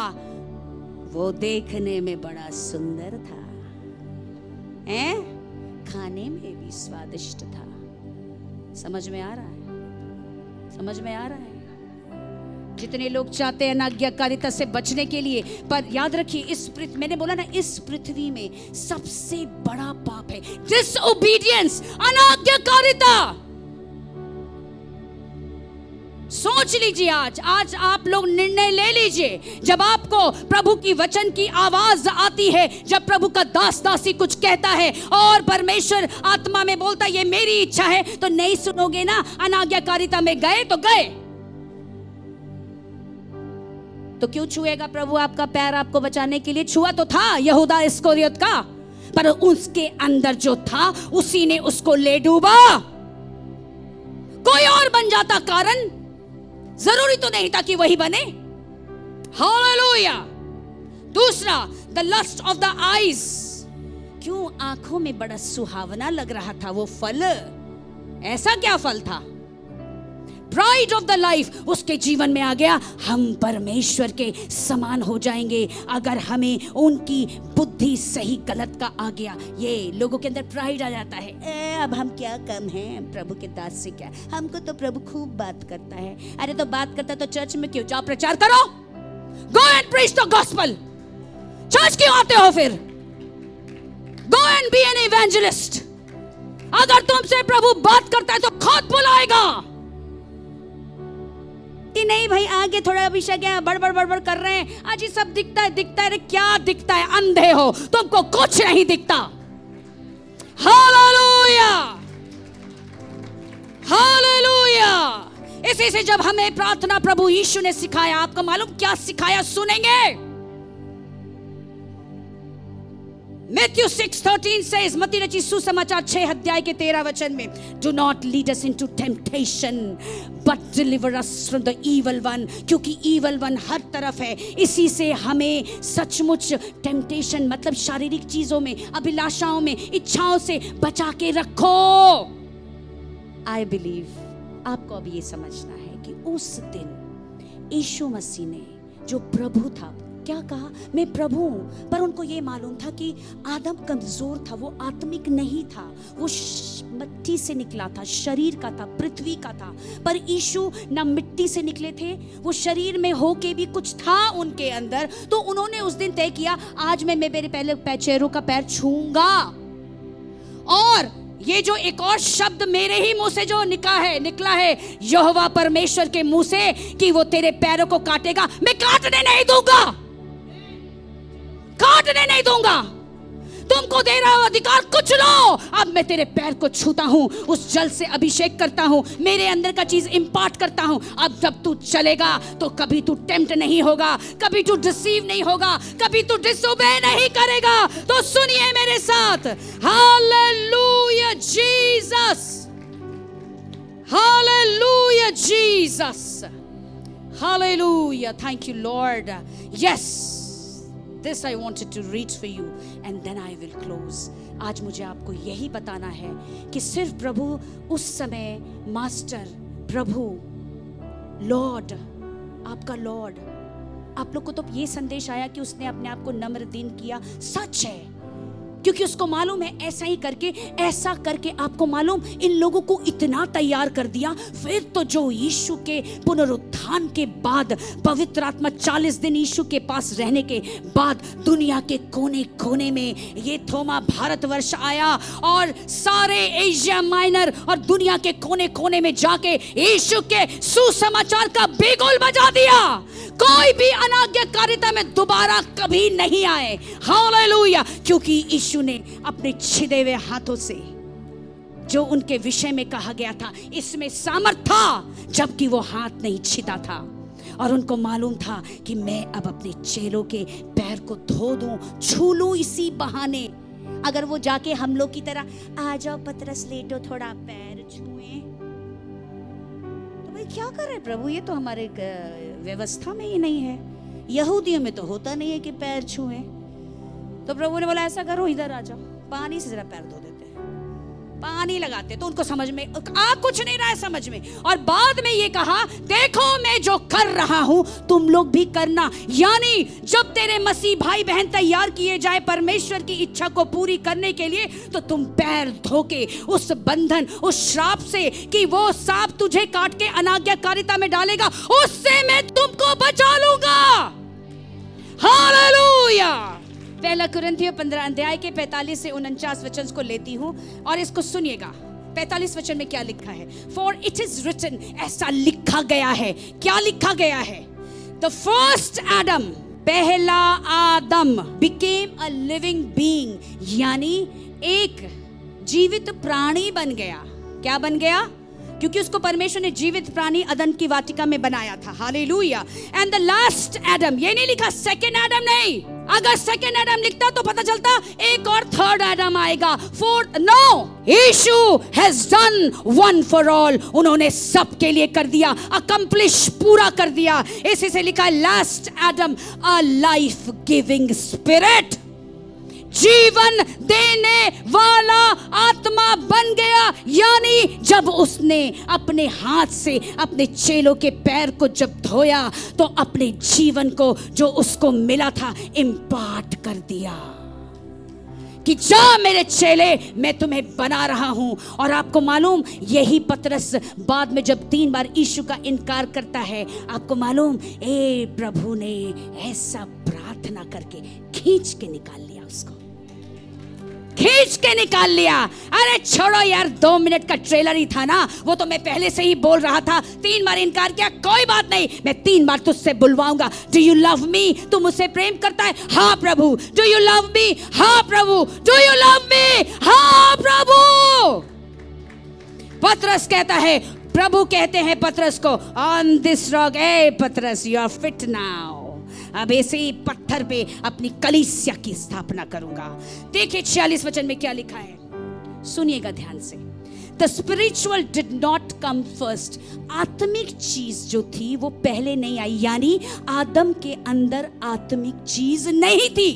[SPEAKER 1] वो देखने में बड़ा सुंदर था, हैं? खाने में भी स्वादिष्ट था। समझ में आ रहा है? समझ में आ रहा है? जितने लोग चाहते हैं अनाज्ञाकारिता से बचने के लिए, पर याद रखिए, मैंने बोला ना, इस पृथ्वी में सबसे बड़ा पाप है डिसओबीडियंस, अनाज्ञाकारिता। सोच लीजिए, आज आप लोग निर्णय ले लीजिए। जब आपको प्रभु की वचन की आवाज आती है, जब प्रभु का दास दासी कुछ कहता है और परमेश्वर आत्मा में बोलता है ये मेरी इच्छा है, तो नहीं सुनोगे ना। अनाज्ञाकारिता में गए तो गए, तो क्यों छुएगा प्रभु आपका पैर आपको बचाने के लिए? छुआ तो था यहूदा इस्करियोत का, पर उसके अंदर जो था उसी ने उसको ले डूबा। कोई और बन जाता कारण, जरूरी तो नहीं था कि वही बने। हालेलुया। दूसरा, the lust of the eyes. क्यों? आंखों में बड़ा सुहावना लग रहा था वो फल। ऐसा क्या फल था? प्राइड ऑफ द लाइफ उसके जीवन में आ गया, हम परमेश्वर के समान हो जाएंगे अगर हमें उनकी बुद्धि सही गलत का आ गया। ये लोगों के अंदर प्राइड आ जाता है, अब हम क्या कम हैं, प्रभु के दास से क्या, हमको तो प्रभु खूब बात करता है। अरे तो बात करता तो चर्च में क्यों, जाओ प्रचार करो, go and preach the gospel. Church क्यों आते हो फिर? Go and be an evangelist. अगर तुमसे प्रभु बात करता है तो खुद बुलाएगा कि नहीं भाई आगे थोड़ा अभिषेक है, बड़बड़ कर रहे हैं, आज ये सब दिखता है। क्या दिखता है? अंधे हो, तुमको कुछ नहीं दिखता। Hallelujah, hallelujah. इसी से जब हमें प्रार्थना प्रभु यीशु ने सिखाया, आपको मालूम क्या सिखाया? सुनेंगे। Matthew 6:13 says, मत्ती रचित सुसमाचार 6 अध्याय के 13 वचन में, Do not lead us into temptation, but deliver us from the evil one। क्योंकि evil one हर तरफ है, इसी से हमें सचमुच टेम्पटेशन मतलब शारीरिक चीजों में, अभिलाषाओं में, इच्छाओं से बचा के रखो। I believe आपको अब ये समझना है कि उस दिन यीशु मसीह ने जो प्रभु था, क्या कहा? मैं प्रभु हूं। पर उनको ये मालूम था कि आदम कमजोर था, वो आत्मिक नहीं था, वो मिट्टी से निकला था, शरीर का था, पृथ्वी का था। पर यीशु न मिट्टी से निकले थे, वो शरीर में होके भी कुछ था उनके अंदर। तो उन्होंने उस दिन तय किया, आज मैं मेरे पहले पैरों का पैर छूंगा। और ये जो एक और शब्द मेरे ही मुंह से जो निकला है यहोवा परमेश्वर के मुंह से कि वो तेरे पैरों को काटेगा, मैं काटने नहीं दूंगा, काटने नहीं दूंगा। तुमको दे रहा हूं अधिकार, कुछ लो। अब मैं तेरे पैर को छूता हूं, उस जल से अभिषेक करता हूं, मेरे अंदर का चीज इंपार्ट करता हूं। अब जब तू चलेगा तो कभी तू टेम्प्ट नहीं होगा, कभी तू डिसीव नहीं होगा, कभी तू डिसोबे नहीं करेगा। तो सुनिए मेरे साथ, hallelujah Jesus, hallelujah Jesus, hallelujah, thank you Lord. Yes, This I wanted to read for you and then I will close। आज मुझे आपको यही बताना है कि सिर्फ प्रभु उस समय मास्टर, प्रभु, लॉर्ड, आपका लॉर्ड, आप लोग को तो ये संदेश आया कि उसने अपने आप को नम्र दीन किया। सच है, क्योंकि उसको मालूम है ऐसा करके आपको मालूम इन लोगों को इतना तैयार कर दिया। फिर तो जो यीशु के पुनरुत्थान के बाद पवित्र आत्मा 40 दिन यीशु के पास रहने के बाद दुनिया के कोने कोने में ये थोमा भारतवर्ष आया और सारे एशिया माइनर और दुनिया के कोने कोने में जाके यीशु के सुसमाचार का बिगुल बजा दिया। कोई भी अनाज्ञाकारिता में दोबारा कभी नहीं आए। हालेलुया, क्योंकि यीशु ने अपने छिदे हुए हाथों से जो उनके विषय में कहा गया था, इसमें सामर्थ था, जबकि वो हाथ नहीं छिदा था। और उनको मालूम था कि मैं अब अपने चेलों के पैर को धो दूं, छू लूं इसी बहाने। अगर वो जाके हम लोग की तरह आ जाओ पतरस लेटो थोड़ा पैर छुए, तो भाई क्या कर रहे प्रभु, ये तो हमारे व्यवस्था में ही नहीं है, यहूदियों में तो होता नहीं है कि पैर छुए। तो प्रभु ने बोला ऐसा करो, इधर आ जाओ, पानी से जरा पैर धो देते हैं, पानी लगाते। तो उनको समझ में आ कुछ नहीं रहा है समझ में। और बाद में ये कहा, देखो मैं जो कर रहा हूं तुम लोग भी करना। यानी जब तेरे मसीह भाई बहन तैयार किए जाए परमेश्वर की इच्छा को पूरी करने के लिए, तो तुम पैर धो के उस बंधन, उस श्राप से कि वो सांप तुझे काट के अनाज्ञाकारिता में डालेगा, उससे मैं तुमको बचा लूंगा। हालेलुया। पहला कुरिन्थियों 15 अध्याय के 45 से 49 वचन को लेती हूँ और इसको सुनिएगा। 45 वचन में क्या लिखा है? For it is written, ऐसा लिखा गया है। क्या लिखा गया है? The first Adam, पहला आदम, became a living being, यानी एक जीवित प्राणी बन गया। क्या बन गया? क्योंकि उसको परमेश्वर ने जीवित प्राणी अदन की वाटिका में बनाया था। Hallelujah. And the last Adam, ये नहीं लिखा सेकंड एडम, नहीं। अगर सेकंड एडम लिखता तो पता चलता एक और थर्ड एडम आएगा, फोर्थ। नो, यीशु has done one for all, उन्होंने सबके लिए कर दिया, अकम्प्लिश, पूरा कर दिया। इसी से लिखा है last Adam, a life giving spirit. जीवन देने वाला आत्मा बन गया। यानी जब उसने अपने हाथ से अपने चेलों के पैर को जब धोया तो अपने जीवन को जो उसको मिला था इम्पार्ट कर दिया कि जा मेरे चेले, मैं तुम्हें बना रहा हूं। और आपको मालूम, यही पतरस बाद में जब 3 बार यीशु का इनकार करता है, आपको मालूम, प्रभु ने ऐसा प्रार्थना करके खींच के निकाल लिया, उसको खींच के निकाल लिया। अरे छोड़ो यार, 2 मिनट का ट्रेलर ही था ना, वो तो मैं पहले से ही बोल रहा था। 3 बार इनकार किया, कोई बात नहीं, मैं 3 बार तुझसे बुलवाऊंगा। Do you love me? तू मुझसे प्रेम करता है? हाँ प्रभु। Do you love me? हाँ प्रभु। Do you love me? हाँ प्रभु। पतरस कहता है, प्रभु कहते हैं पतरस को, ऑन दिस रॉक, ए पतरस, यू आर फिट नाउ। अब ऐसे ही पत्थर पे अपनी कलीसिया की स्थापना करूंगा। देखिए 46 वचन में क्या लिखा है, सुनिएगा ध्यान से। The spiritual did not come first. आत्मिक चीज जो थी वो पहले नहीं आई, यानी आदम के अंदर आत्मिक चीज नहीं थी,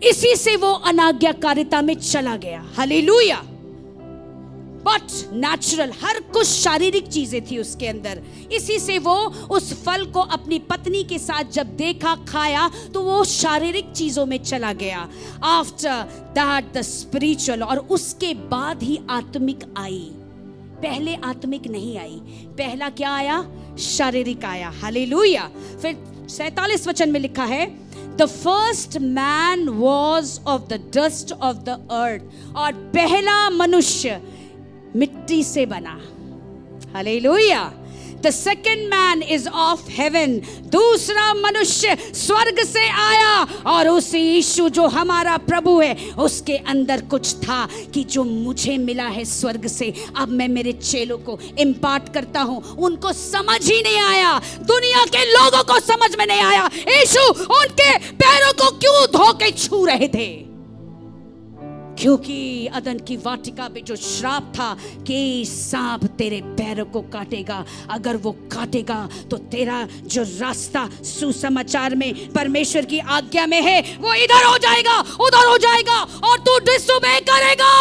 [SPEAKER 1] इसी से वो अनाज्ञाकारिता में चला गया। हालेलुया। बट नेचुरल, हर कुछ शारीरिक चीजें थी उसके अंदर, इसी से वो उस फल को अपनी पत्नी के साथ जब देखा, खाया, तो वो शारीरिक चीजों में चला गया। आफ्टर दैट द स्पिरिचुअल, और उसके बाद ही आत्मिक आई। पहले आत्मिक नहीं आई, पहला क्या आया? शारीरिक आया। हालेलुया। फिर 47 वचन में लिखा है, The first man was of the dust of the earth, और पहला मनुष्य मिट्टी से बना। Hallelujah. The second man is of heaven, दूसरा मनुष्य स्वर्ग से आया। और उस यीशु जो हमारा प्रभु है, उसके अंदर कुछ था कि जो मुझे मिला है स्वर्ग से, अब मैं मेरे चेलों को इम्पार्ट करता हूं। उनको समझ ही नहीं आया, दुनिया के लोगों को समझ में नहीं आया यीशु उनके पैरों को क्यों धो के छू रहे थे, क्योंकि अदन की वाटिका पे जो श्राप था कि सांप तेरे पैरों को काटेगा, अगर वो काटेगा तो तेरा जो रास्ता सुसमाचार में परमेश्वर की आज्ञा में है वो इधर हो जाएगा, उधर हो जाएगा, और तू डिसोबे करेगा।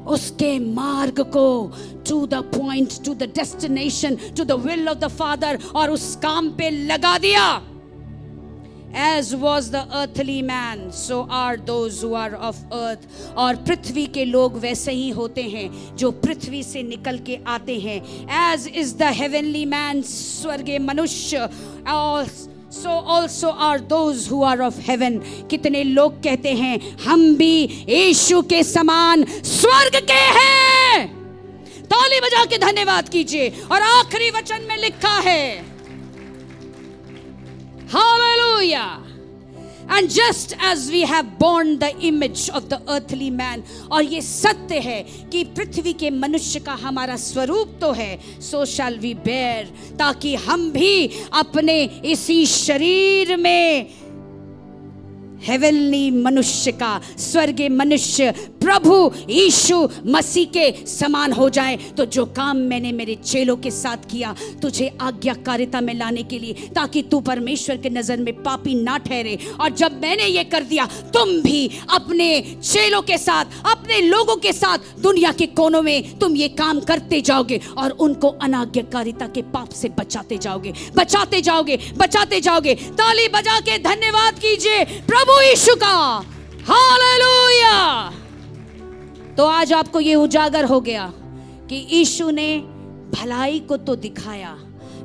[SPEAKER 1] उसके मार्ग को to the point, to the destination, to the will of the father, और उस काम पे लगा दिया। As was the earthly man, so are those who are of earth. और पृथ्वी के लोग वैसे ही होते हैं जो पृथ्वी से निकल के आते हैं। As is the heavenly man, स्वर्गीय मनुष्य, so also are those who are of heaven. कितने लोग कहते हैं हम भी यीशु के समान स्वर्ग के हैं। ताली बजा के धन्यवाद कीजिए। और आखिरी वचन में लिखा है, Hallelujah. And just as we have borne the image of the earthly man, और ये सत्य है कि पृथ्वी के मनुष्य का हमारा स्वरूप तो है, so shall we bear, ताकि हम भी अपने इसी शरीर में हेवनली मनुष्य का, स्वर्गीय मनुष्य प्रभु यीशु मसीह के समान हो जाए। तो जो काम मैंने मेरे चेलों के साथ किया, तुझे आज्ञाकारिता में लाने के लिए, ताकि तू परमेश्वर के नजर में पापी ना ठहरे, और जब मैंने ये कर दिया, तुम भी अपने चेलों के साथ, अपने लोगों के साथ दुनिया के कोनों में तुम ये काम करते जाओगे और उनको अनाज्ञाकारिता के पाप से बचाते जाओगे, बचाते जाओगे, बचाते जाओगे। ताली बजा के धन्यवाद कीजिए प्रभु यीशु का। हालेलुया। तो आज आपको ये उजागर हो गया कि यीशु ने भलाई को तो दिखाया,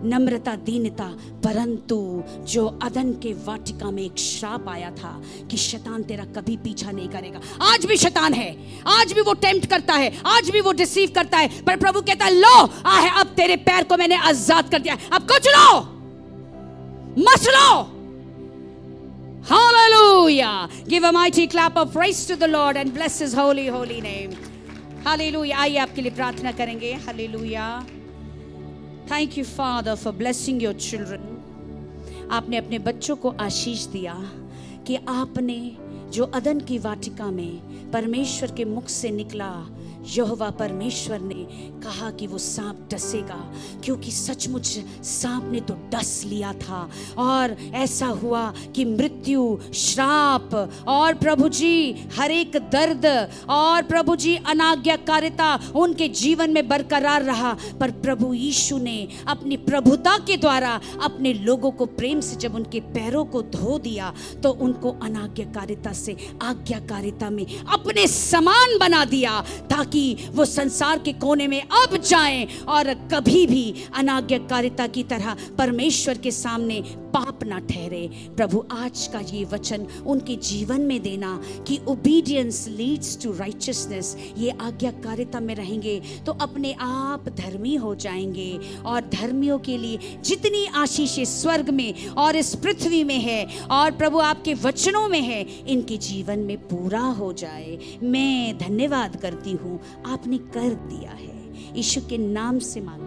[SPEAKER 1] नम्रता, दीनता, परंतु जो अदन के वाटिका में एक श्राप आया था कि शैतान तेरा कभी पीछा नहीं करेगा। आज भी शैतान है, आज भी वो टेम्प्ट करता है, आज भी वो डिसीव करता है, पर प्रभु कहता है लो आहे, अब तेरे पैर को मैंने आजाद कर दिया, अब कुछ लो मत लो। Hallelujah. Give a mighty clap of praise to the Lord and bless his holy name. Hallelujah. आइए आपके लिए प्रार्थना करेंगे। Hallelujah. Thank you Father for blessing your children. आपने अपने बच्चों को आशीष दिया कि आपने जो अदन की वाटिका में परमेश्वर के मुख से निकला यहोवा परमेश्वर ने कहा कि वो सांप डसेगा, क्योंकि सचमुच सांप ने तो डस लिया था। और ऐसा हुआ कि मृत्यु, श्राप और प्रभु जी हर एक दर्द और प्रभु जी अनाज्ञाकारिता उनके जीवन में बरकरार रहा। पर प्रभु यीशु ने अपनी प्रभुता के द्वारा अपने लोगों को प्रेम से जब उनके पैरों को धो दिया, तो उनको अनाज्ञाकारिता से आज्ञाकारिता में अपने समान बना दिया, ताकि वो संसार के कोने में अब जाएं और कभी भी अनाज्ञाकारिता की तरह परमेश्वर के सामने पाप ना ठहरे। प्रभु आज का ये वचन उनके जीवन में देना कि ओबीडियंस लीड्स टू राइचियसनेस, ये आज्ञाकारिता में रहेंगे तो अपने आप धर्मी हो जाएंगे। और धर्मियों के लिए जितनी आशीषें स्वर्ग में और इस पृथ्वी में है और प्रभु आपके वचनों में है, इनके जीवन में पूरा हो जाए। मैं धन्यवाद करती हूँ, आपने कर दिया है। यीशु के नाम से मांग